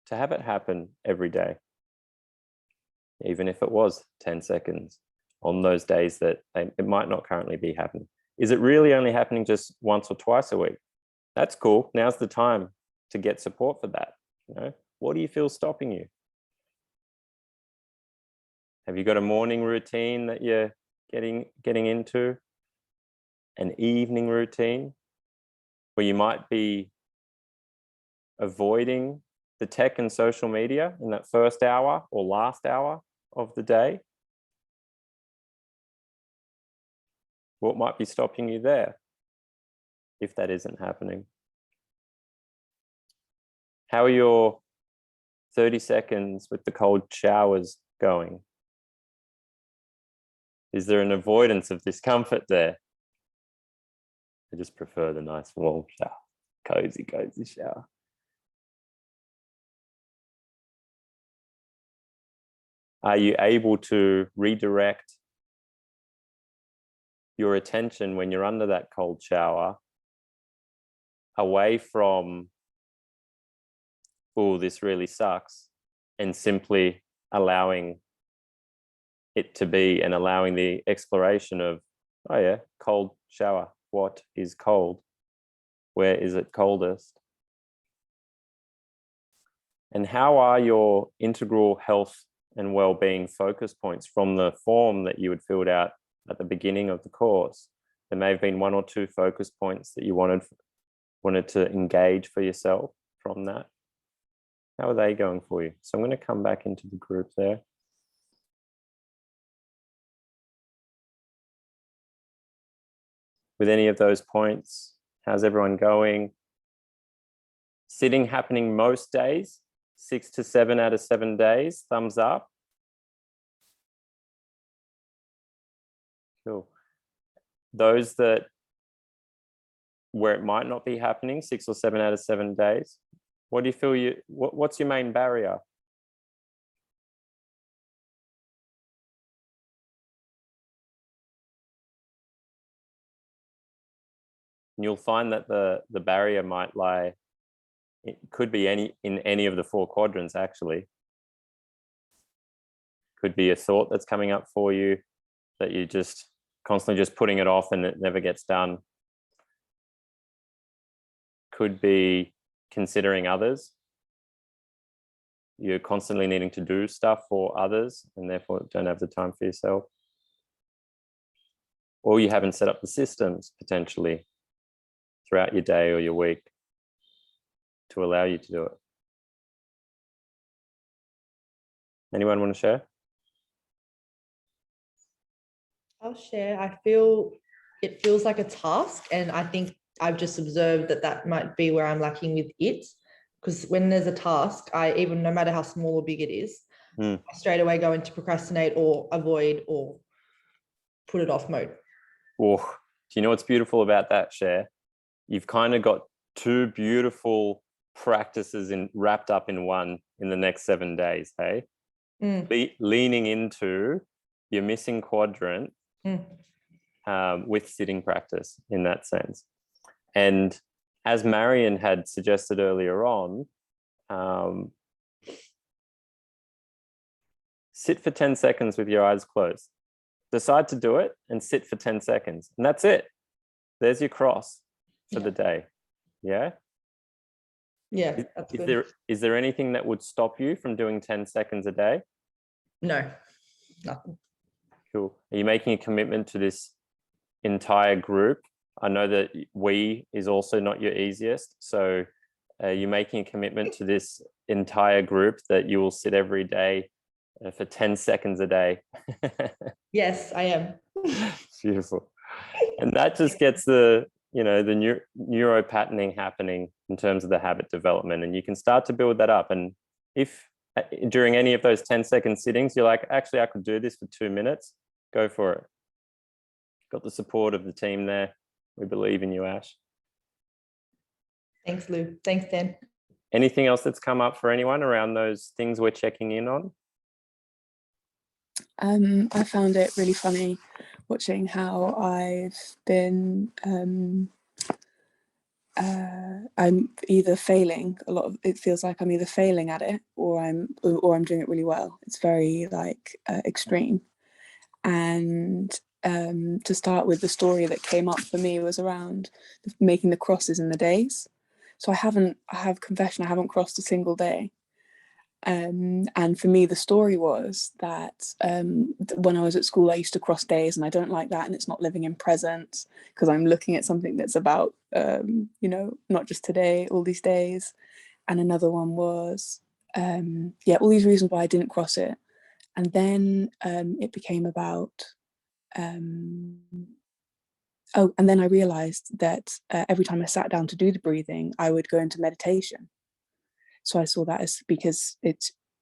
to have it happen every day? even if it was 10 seconds on those days that it might not currently be happening. Is it really only happening just once or twice a week? That's cool. Now's the time to get support for that. You know, what do you feel stopping you? Have you got a morning routine that you're getting into? An evening routine where you might be avoiding the tech and social media in that first hour or last hour of the day? What might be stopping you there if that isn't happening? How are your 30 seconds with the cold showers going? Is there an avoidance of discomfort there? I just prefer the nice warm shower, cozy shower. Are you able to redirect your attention when you're under that cold shower away from, oh, this really sucks, and simply allowing it to be and allowing the exploration of, oh yeah, cold shower. What is cold? Where is it coldest? And how are your integral health and well-being focus points from the form that you had filled out at the beginning of the course? There may have been 1 or 2 focus points that you wanted to engage for yourself from that. How are they going for you? So I'm going to come back into the group there. With any of those points, how's everyone going? Sitting happening most days, 6 to 7 out of 7 days, thumbs up. Cool. Those that where it might not be happening, 6 or 7 out of 7 days, what do you feel what's your main barrier? And you'll find that the barrier might lie, it could be in any of the 4 quadrants actually. Could be a thought that's coming up for you that you just constantly just putting it off and it never gets done. Could be considering others. You're constantly needing to do stuff for others and therefore don't have the time for yourself. Or you haven't set up the systems potentially throughout your day or your week to allow you to do it. Anyone want to share? I'll share. I feel it feels like a task, and I think I've just observed that might be where I'm lacking with it, because when there's a task, even no matter how small or big it is, I straight away go into procrastinate or avoid or put it off mode. Oh, do you know what's beautiful about that, Cher? You've kind of got 2 beautiful practices wrapped up in one in the next 7 days, hey? Leaning into your missing quadrant with sitting practice in that sense. And as Marion had suggested earlier on, sit for 10 seconds with your eyes closed. Decide to do it and sit for 10 seconds. And that's it. There's your cross for the day. Yeah? Yeah, that's good. Is there anything that would stop you from doing 10 seconds a day? No, nothing. Cool. Are you making a commitment to this entire group? I know that we is also not your easiest. So you're making a commitment to this entire group that you will sit every day for 10 seconds a day. Yes, I am. Beautiful. And that just gets the neuro patterning happening in terms of the habit development. And you can start to build that up. And if during any of those 10-second sittings, you're like, actually, I could do this for 2 minutes, go for it. Got the support of the team there. We believe in you, Ash. Thanks, Lou. Thanks, Dan. Anything else that's come up for anyone around those things we're checking in on? I found it really funny watching how I've been I'm either failing a lot of it feels like I'm either failing at it or I'm doing it really well. It's very like extreme. And to start with, the story that came up for me was around making the crosses in the days. So I have confession, I haven't crossed a single day. And for me, the story was that when I was at school, I used to cross days, and I don't like that. And it's not living in present, because I'm looking at something that's about, you know, not just today, all these days. And another one was, yeah, all these reasons why I didn't cross it. And then it became about, oh, and then I realized that every time I sat down to do the breathing, I would go into meditation. So I saw that as because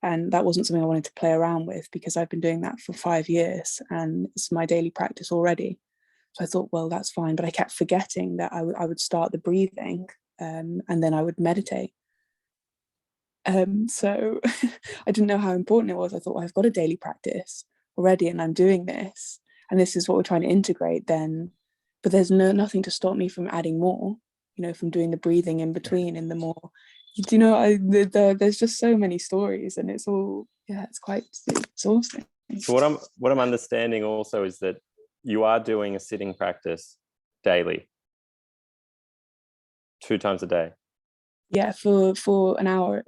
and that wasn't something I wanted to play around with, because I've been doing that for 5 years and it's my daily practice already. So I thought, well, that's fine. But I kept forgetting that I would start the breathing and then I would meditate. So I didn't know how important it was. I thought, well, I've got a daily practice already and I'm doing this. And this is what we're trying to integrate then. But there's nothing to stop me from adding more, you know, from doing the breathing in between and the more. You know, there's just so many stories, and it's all, yeah, it's quite exhausting. So what I'm understanding also is that you are doing a sitting practice daily, 2 times a day. Yeah, for an hour,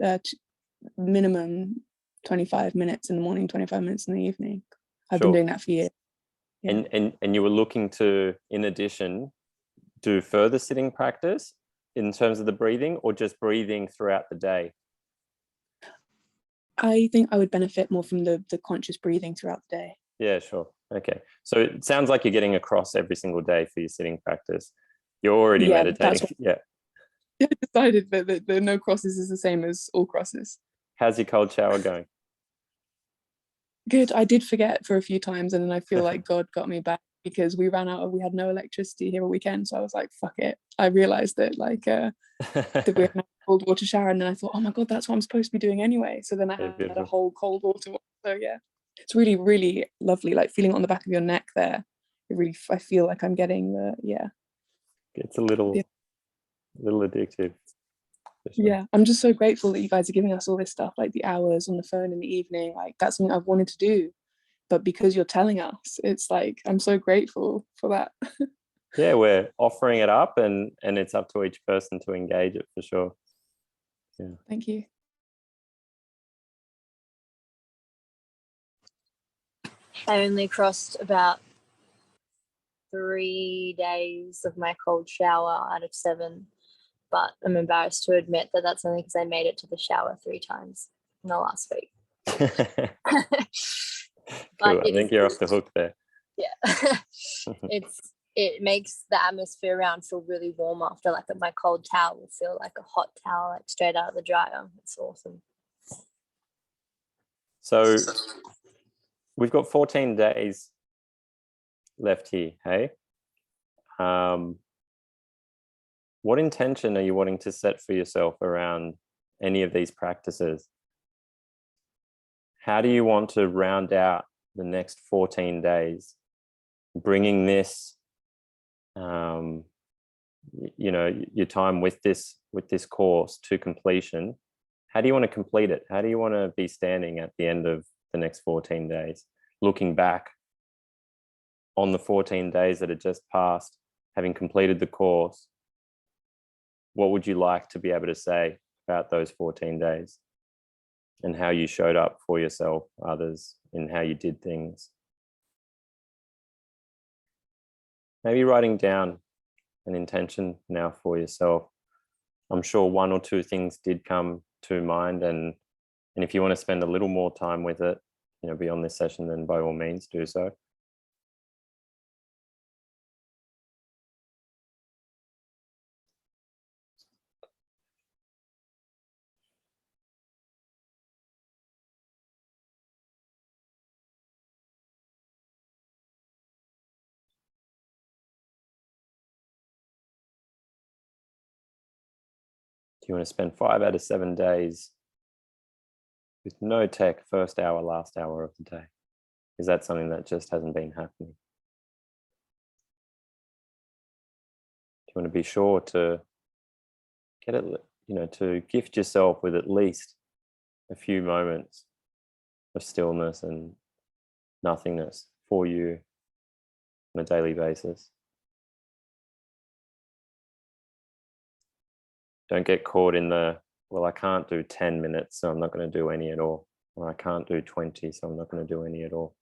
minimum 25 minutes in the morning, 25 minutes in the evening. I've been doing that for years. Yeah. And you were looking to, in addition, do further sitting practice in terms of the breathing, or just breathing throughout the day? I think I would benefit more from the conscious breathing throughout the day. Yeah, sure. Okay. So it sounds like you're getting across every single day for your sitting practice. You're already meditating. Yeah. I decided that the no crosses is the same as all crosses. How's your cold shower going? Good. I did forget for a few times, and then I feel like God got me back, because we had no electricity here all weekend. So I was like, fuck it. I realized that that we had a cold water shower, and then I thought, oh my God, that's what I'm supposed to be doing anyway. So then I had a whole cold water one. So yeah, it's really, really lovely. Like feeling it on the back of your neck there. I feel like I'm getting It's a little addictive. Sure. Yeah, I'm just so grateful that you guys are giving us all this stuff, like the hours on the phone in the evening. Like that's something I've wanted to do, but because you're telling us, it's like I'm so grateful for that. Yeah, we're offering it up, and it's up to each person to engage it for sure. Yeah. Thank you. I only crossed about 3 days of my cold shower out of 7, but I'm embarrassed to admit that that's only because I made it to the shower 3 times in the last week. Cool. I think you're off the hook there. Yeah. It makes the atmosphere around feel really warm after. Like my cold towel will feel like a hot towel, like straight out of the dryer. It's awesome. So we've got 14 days left here, hey? What intention are you wanting to set for yourself around any of these practices? How do you want to round out the next 14 days, bringing this, you know, your time with this course to completion? How do you want to complete it? How do you want to be standing at the end of the next 14 days, looking back on the 14 days that had just passed, having completed the course? What would you like to be able to say about those 14 days and how you showed up for yourself, others, and how you did things? Maybe writing down an intention now for yourself. I'm sure 1 or 2 things did come to mind, and if you want to spend a little more time with it, you know, beyond this session, then by all means do so. Do you want to spend 5 out of 7 days with no tech, first hour, last hour of the day? Is that something that just hasn't been happening? Do you want to be sure to get it, to gift yourself with at least a few moments of stillness and nothingness for you on a daily basis. Don't get caught in the, well, I can't do 10 minutes, so I'm not going to do any at all. Or I can't do 20, so I'm not going to do any at all.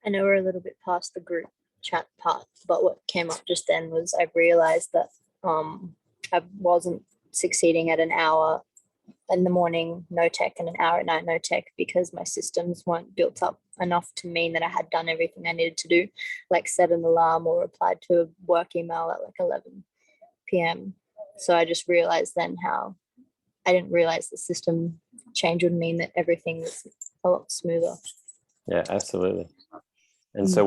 I know we're a little bit past the group chat part, but what came up just then was I realized that I wasn't succeeding at an hour in the morning, no tech, and an hour at night, no tech, because my systems weren't built up enough to mean that I had done everything I needed to do, like set an alarm or replied to a work email at like 11 p.m. So I just realized then how I didn't realize the system change would mean that everything was a lot smoother. Yeah, absolutely. And so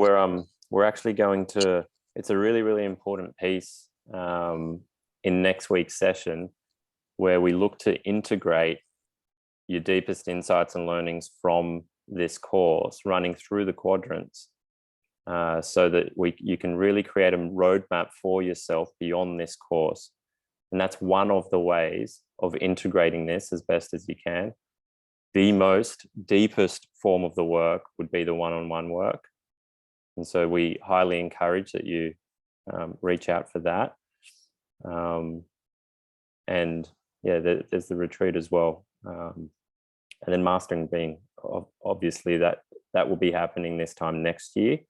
we're actually going to, it's a really, really important piece in next week's session, where we look to integrate your deepest insights and learnings from this course running through the quadrants, so that you can really create a roadmap for yourself beyond this course. And that's one of the ways of integrating this as best as you can. The most deepest form of the work would be the one-on-one work. And so we highly encourage that you reach out for that. And yeah, there's the retreat as well. And then Mastering Being, obviously that will be happening this time next year.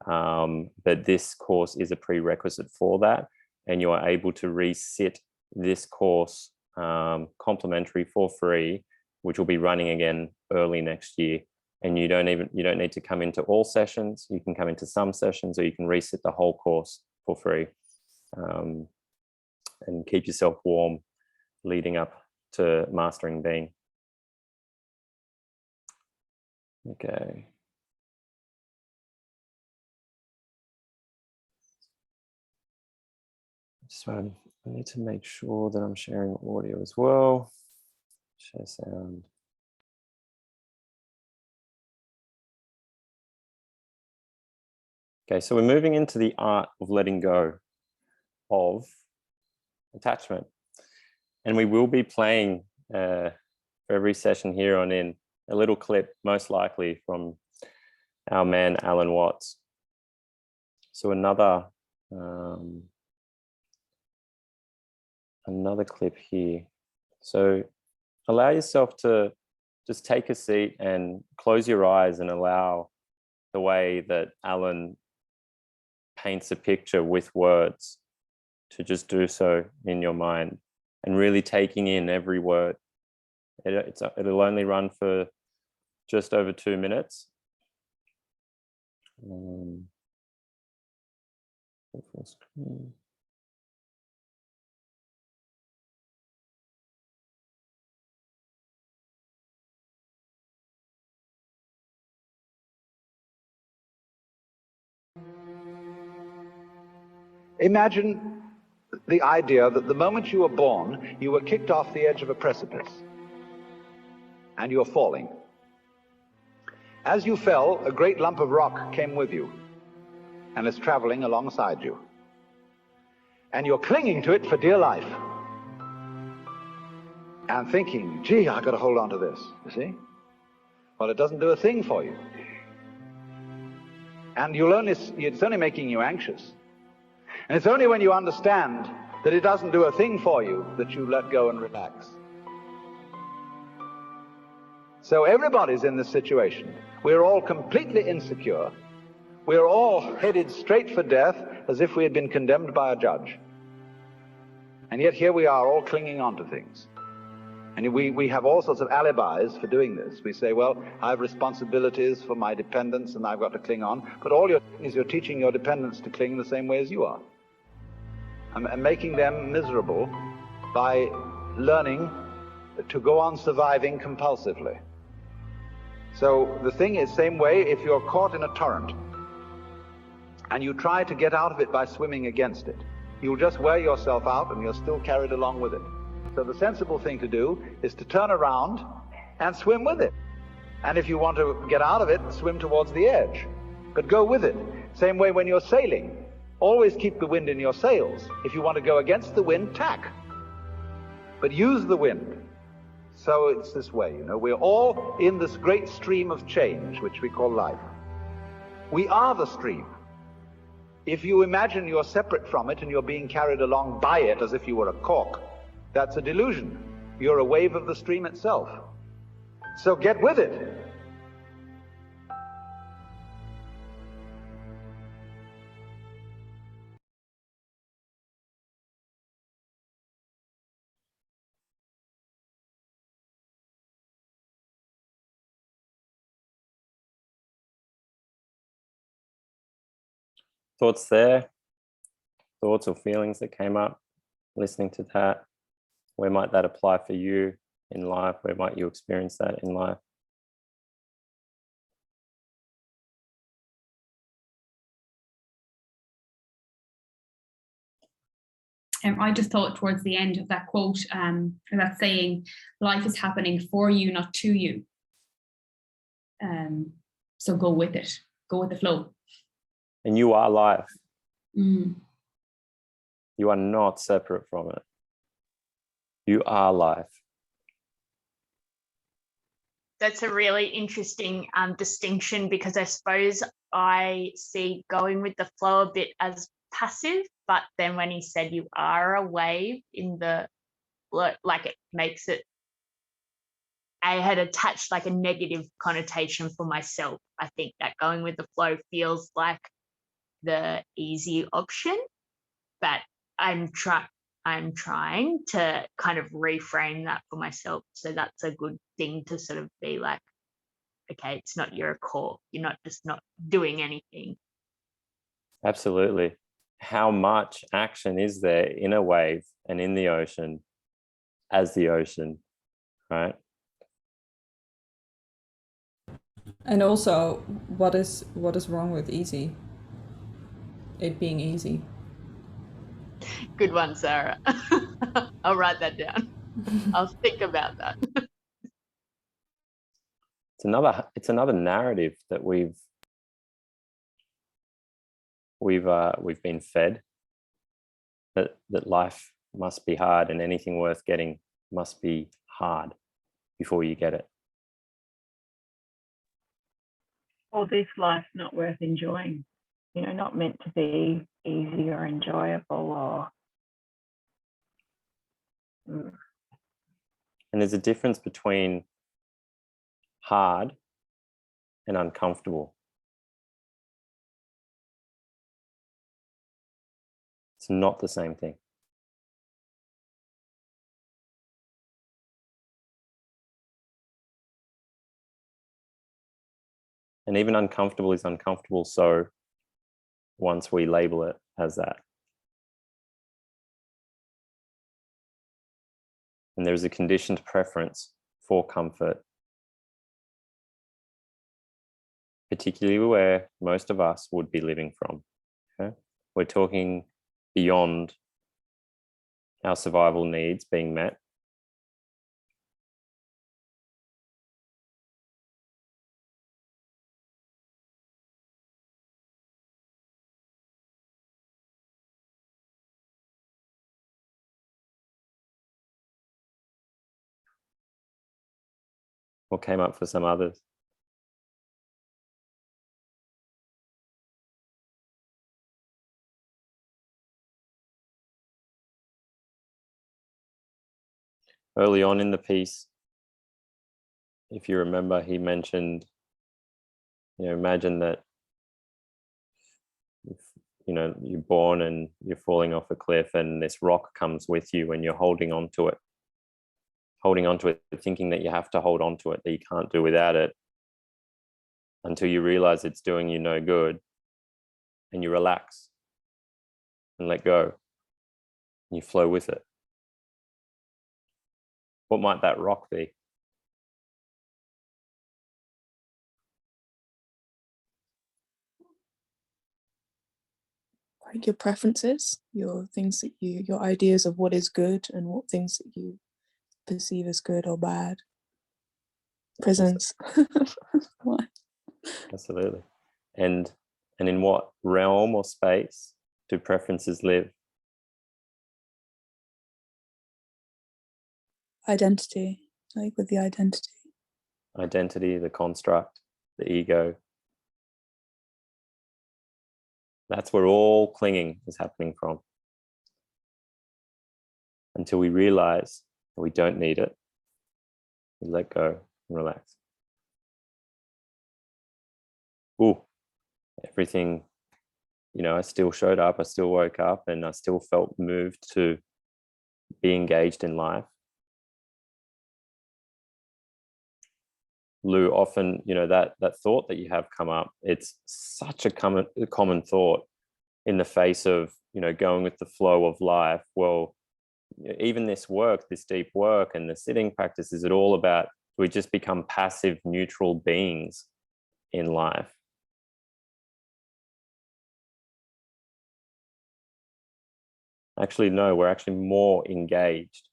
But this course is a prerequisite for that. And you are able to resit this course complimentary for free, which will be running again early next year. And you don't need to come into all sessions. You can come into some sessions, or you can resit the whole course for free, and keep yourself warm leading up to Mastering Being. Okay. So I need to make sure that I'm sharing audio as well. Share sound. Okay, so we're moving into the art of letting go of attachment. And we will be playing for every session here on in a little clip, most likely from our man, Alan Watts. So another clip here. So allow yourself to just take a seat and close your eyes and allow the way that Alan paints a picture with words to just do so in your mind, and really taking in every word. It'll only run for just over 2 minutes. Full screen. Imagine the idea that the moment you were born, you were kicked off the edge of a precipice and you're falling. As you fell, a great lump of rock came with you and is traveling alongside you. And you're clinging to it for dear life and thinking, gee, I've got to hold on to this, you see? Well, it doesn't do a thing for you. And it's only making you anxious. And it's only when you understand that it doesn't do a thing for you that you let go and relax. So everybody's in this situation. We're all completely insecure. We're all headed straight for death as if we had been condemned by a judge. And yet here we are all clinging on to things. And we have all sorts of alibis for doing this. We say, well, I have responsibilities for my dependents and I've got to cling on. But all you're doing is you're teaching your dependents to cling the same way as you are. And making them miserable by learning to go on surviving compulsively. So the thing is, same way, if you're caught in a torrent and you try to get out of it by swimming against it, You'll just wear yourself out and you're still carried along with it. So the sensible thing to do is to turn around and swim with it. And if you want to get out of it, swim towards the edge. But go with it. Same way when you're sailing. Always keep the wind in your sails. If you want to go against the wind, tack. But use the wind. So it's this way, you know. We're all in this great stream of change, which we call life. We are the stream. If you imagine you're separate from it and you're being carried along by it as if you were a cork, that's a delusion. You're a wave of the stream itself. So get with it. Thoughts there? Thoughts or feelings that came up listening to that? Where might that apply for you in life? Where might you experience that in life? I just thought towards the end of that quote, that saying, life is happening for you, not to you. So go with it, go with the flow. And you are life. Mm. You are not separate from it. You are life. That's a really interesting distinction, because I suppose I see going with the flow a bit as passive, but then when he said you are a wave in the, like, it makes it, I had attached like a negative connotation for myself. I think that going with the flow feels like the easy option, but I'm trying to kind of reframe that for myself. So that's a good thing to sort of be like, okay, it's not you're a cork. You're not just not doing anything. Absolutely. How much action is there in a wave and in the ocean as the ocean, right? And also, what is wrong with easy? It being easy. Good one, Sarah. I'll write that down. I'll think about that. It's another narrative that we've been fed, that life must be hard and anything worth getting must be hard before you get it. Or this life's not worth enjoying, you know, not meant to be easy or enjoyable or. And there's a difference between hard and uncomfortable. It's not the same thing. And even uncomfortable is uncomfortable, so once we label it as that. And there's a conditioned preference for comfort, particularly where most of us would be living from. Okay? We're talking beyond our survival needs being met. What came up for some others? Early on in the piece, if you remember, he mentioned, imagine that you're born and you're falling off a cliff and this rock comes with you and you're holding on to it, thinking that you have to hold on to it, that you can't do without it, until you realize it's doing you no good, and you relax and let go and you flow with it. What might that rock be? like your preferences, your things that your ideas of what is good and what things that you perceive as good or bad. Prisons. Why? Absolutely. And in what realm or space do preferences live? Identity, like with the identity. Identity, the construct, the ego. That's where all clinging is happening from. Until we realize that we don't need it, we let go and relax. Ooh, everything, I still showed up, I still woke up, and I still felt moved to be engaged in life. Lou, often, that thought that you have come up, it's such a common thought in the face of, going with the flow of life. Well, even this deep work and the sitting practice, is it all about, we just become passive, neutral beings in life? Actually, no, we're actually more engaged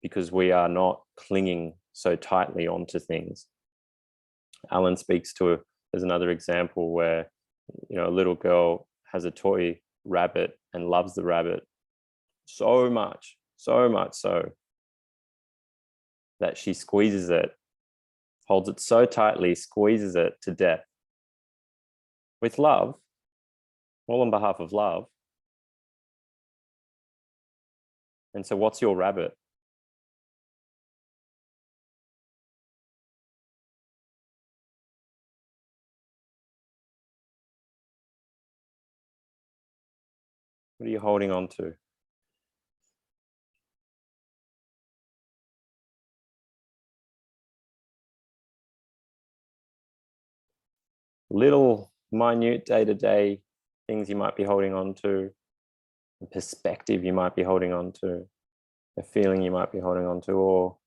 because we are not clinging so tightly onto things. Alan speaks to, there's another example where, a little girl has a toy rabbit and loves the rabbit so much so that she squeezes it, holds it so tightly, squeezes it to death. With love, all on behalf of love. And so what's your rabbit? What are you holding on to? Little minute day-to-day things you might be holding on to, a perspective you might be holding on to, a feeling you might be holding on to, or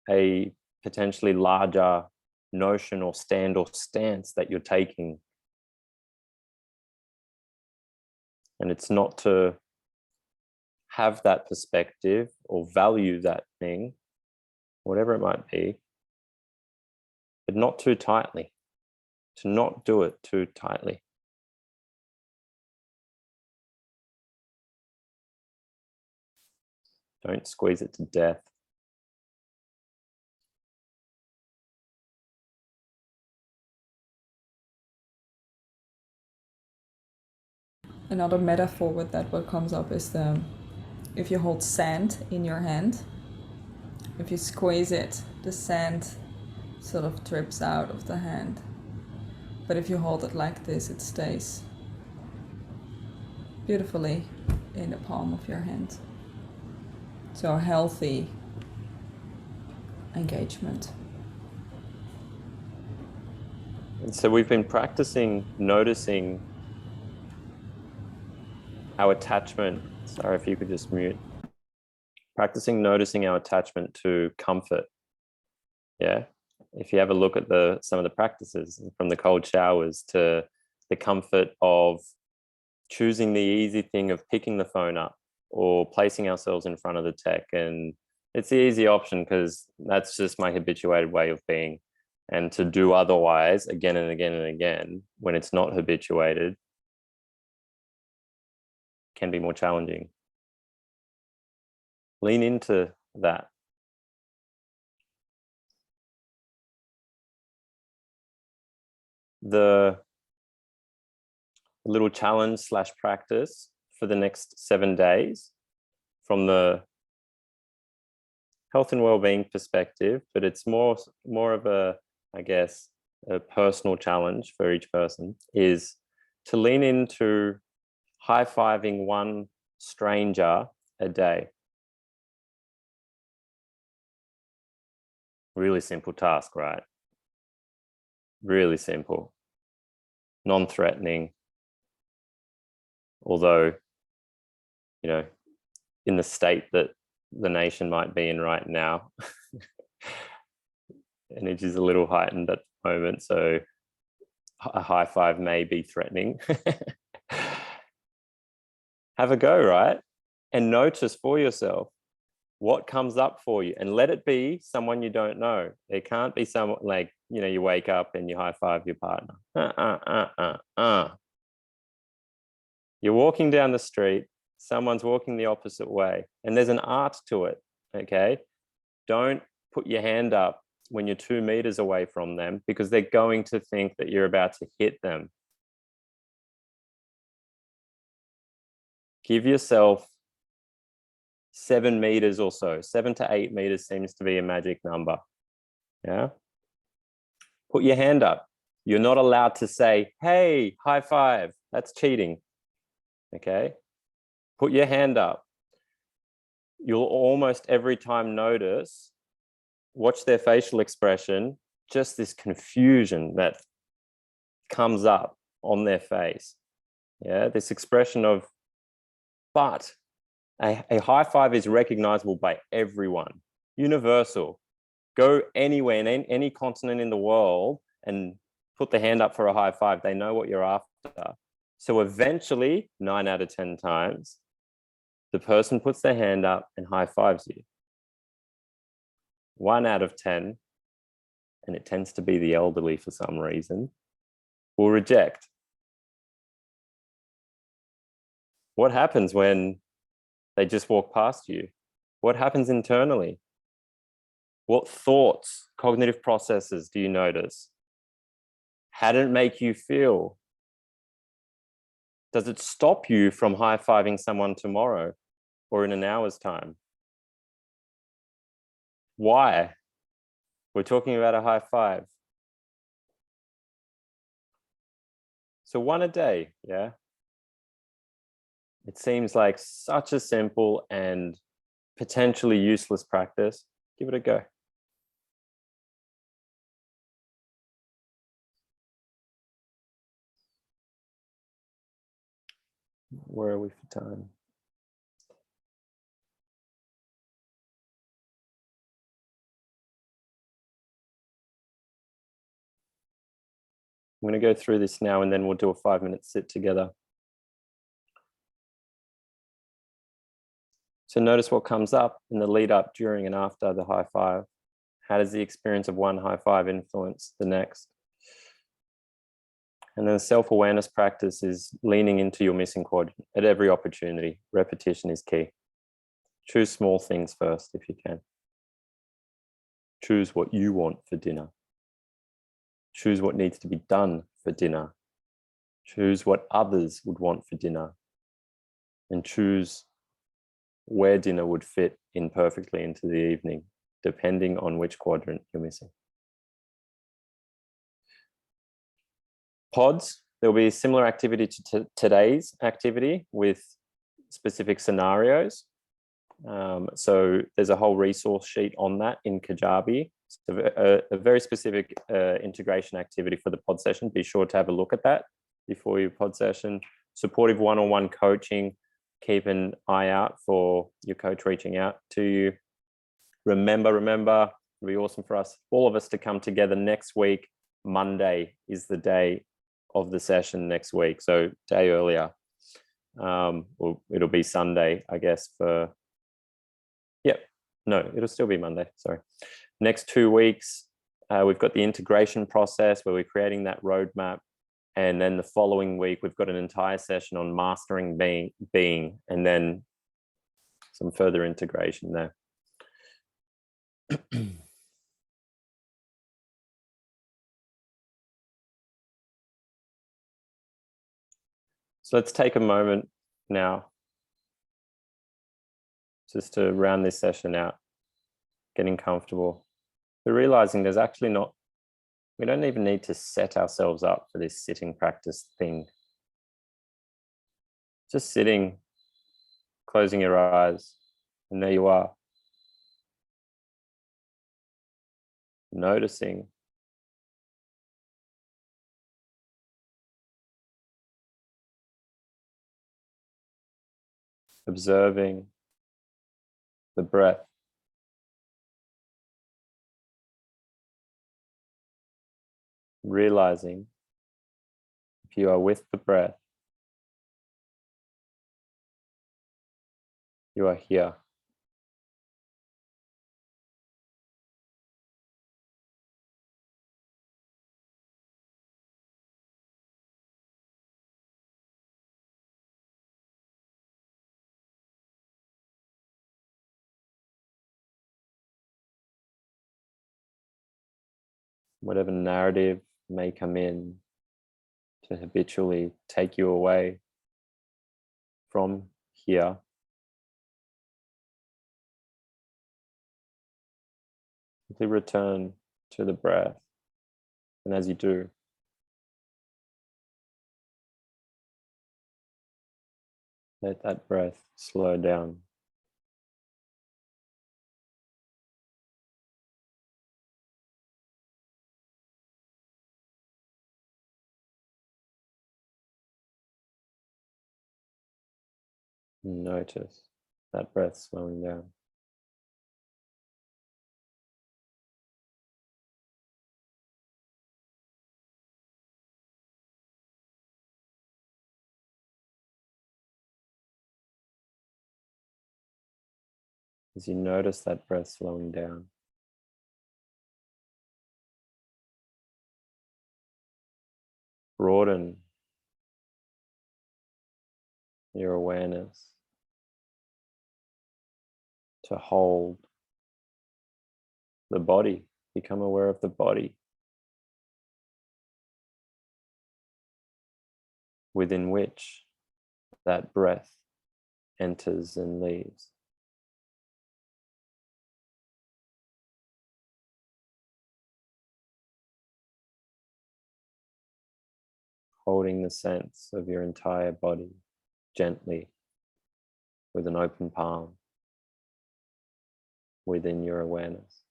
a potentially larger notion or stand or stance that you're taking. And it's not to have that perspective or value that thing, whatever it might be, but not too tightly, to not do it too tightly. Don't squeeze it to death. Another metaphor with that, what comes up is if you hold sand in your hand, if you squeeze it, the sand sort of drips out of the hand. But if you hold it like this, it stays beautifully in the palm of your hand. So a healthy engagement. And so we've been practicing noticing our attachment. Sorry, if you could just mute. Practicing noticing our attachment to comfort. Yeah. If you have a look at some of the practices, from the cold showers to the comfort of choosing the easy thing of picking the phone up or placing ourselves in front of the tech. And it's the easy option because that's just my habituated way of being. And to do otherwise again and again and again, when it's not habituated, can be more challenging. Lean into that. The little challenge / practice for the next 7 days from the health and well-being perspective, but it's more of a, I guess, a personal challenge for each person, is to lean into high-fiving one stranger a day. Really simple task, right? Really simple. Non-threatening. Although, in the state that the nation might be in right now, energy is a little heightened at the moment, so a high five may be threatening. Have a go, right? And notice for yourself what comes up for you, and let it be someone you don't know. It can't be someone like, you know, you wake up and you high five your partner. You're walking down the street, someone's walking the opposite way, and there's an art to it, okay? Don't put your hand up when you're 2 meters away from them, because they're going to think that you're about to hit them. Give yourself 7 meters or so. 7 to 8 meters seems to be a magic number. Yeah. Put your hand up. You're not allowed to say, hey, high five. That's cheating. Okay. Put your hand up. You'll almost every time notice, watch their facial expression, just this confusion that comes up on their face. Yeah. This expression of, but a high five is recognizable by everyone, universal. Go anywhere in any continent in the world and put the hand up for a high five. They know what you're after. So eventually, 9 out of 10 times, the person puts their hand up and high fives you. 1 out of 10, and it tends to be the elderly for some reason, will reject. What happens when they just walk past you? What happens internally? What thoughts, cognitive processes do you notice? How did it make you feel? Does it stop you from high-fiving someone tomorrow or in an hour's time? Why? We're talking about a high five. So 1 a day, yeah? It seems like such a simple and potentially useless practice. Give it a go. Where are we for time? I'm going to go through this now and then we'll do a 5-minute sit together. So notice what comes up in the lead up, during and after the high five. How does the experience of one high five influence the next? And then self-awareness practice is leaning into your missing quadrant at every opportunity. Repetition is key. Choose small things first if you can. Choose what you want for dinner. Choose what needs to be done for dinner. Choose what others would want for dinner. And choose where dinner would fit in perfectly into the evening, depending on which quadrant you're missing. Pods, there'll be a similar activity to today's activity with specific scenarios. So there's a whole resource sheet on that in Kajabi. So a very specific integration activity for the pod session. Be sure to have a look at that before your pod session. Supportive one-on-one coaching. Keep an eye out for your coach reaching out to you. Remember, it'll be awesome for us, all of us, to come together next week. Monday is the day of the session next week, so day earlier. Well, it'll be Sunday, I guess, for, it'll still be Monday, sorry. Next 2 weeks, we've got the integration process where we're creating that roadmap. And then the following week, we've got an entire session on mastering being, and then some further integration there. So let's take a moment now just to round this session out, getting comfortable. We're realizing there's actually not, we don't even need to set ourselves up for this sitting practice thing. Just sitting, closing your eyes, and there you are. Noticing. Observing the breath. Realizing if you are with the breath, You are here. Whatever narrative may come in to habitually take you away from here, simply return to the breath. And as you do, let that breath slow down. Notice that breath slowing down. As you notice that breath slowing down, broaden your awareness to hold the body. Become aware of the body within which that breath enters and leaves. Holding the sense of your entire body gently with an open palm within your awareness.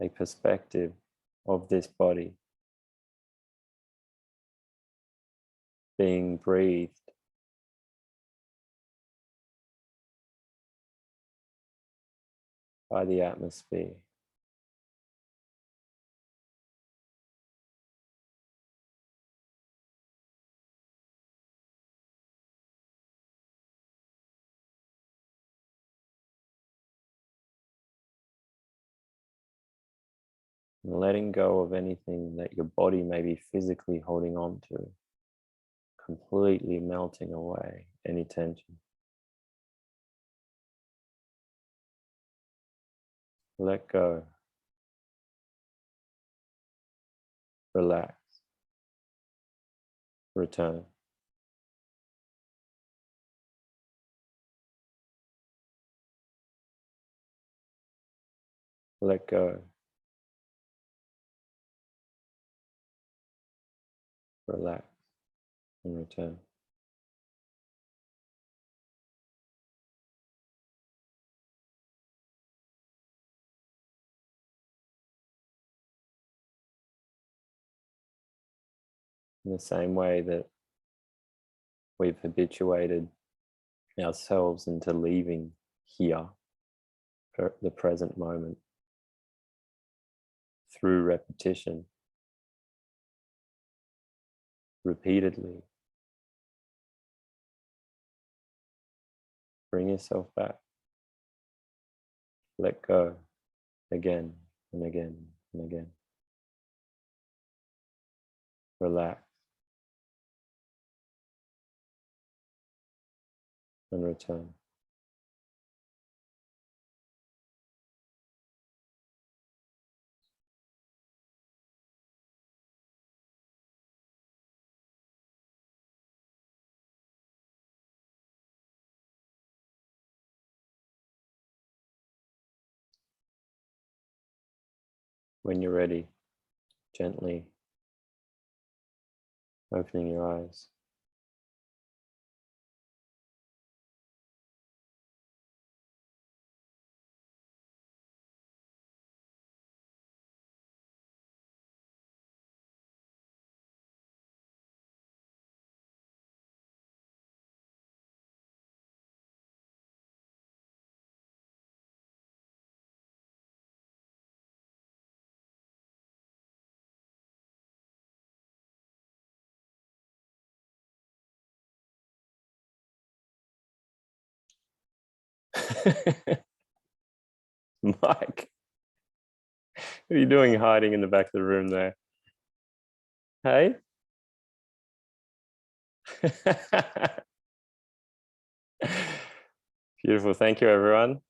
A perspective of this body being breathed by the atmosphere. And letting go of anything that your body may be physically holding on to, completely melting away any tension. Let go. Relax. Return. Let go. Relax and return. In the same way that we've habituated ourselves into leaving here, the present moment, through repetition, repeatedly. Bring yourself back. Let go again and again and again. Relax and return. When you're ready, gently opening your eyes. Mike, what are you doing hiding in the back of the room there? Hey? Beautiful. Thank you, everyone.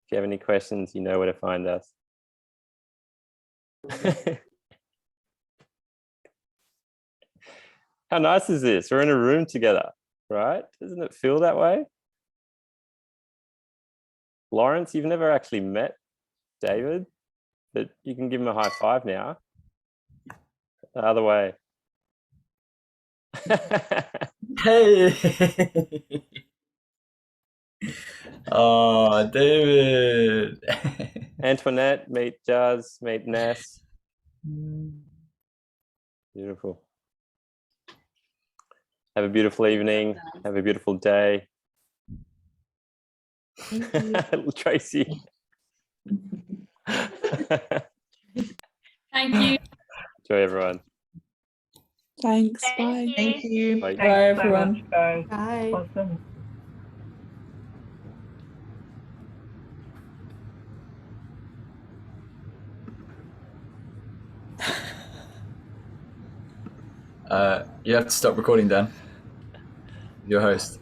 If you have any questions, you know where to find us. How nice is this? We're in a room together, right? Doesn't it feel that way? Lawrence, you've never actually met David, but you can give him a high five now. The other way. Hey. Oh, David. Antoinette, meet Jazz, meet Ness. Beautiful. Have a beautiful evening. Have a beautiful day. Tracy. Thank you. Enjoy, everyone. Thanks. Bye. Thank you. Bye. Bye, everyone. Bye. Awesome. You have to stop recording, Dan. Your host.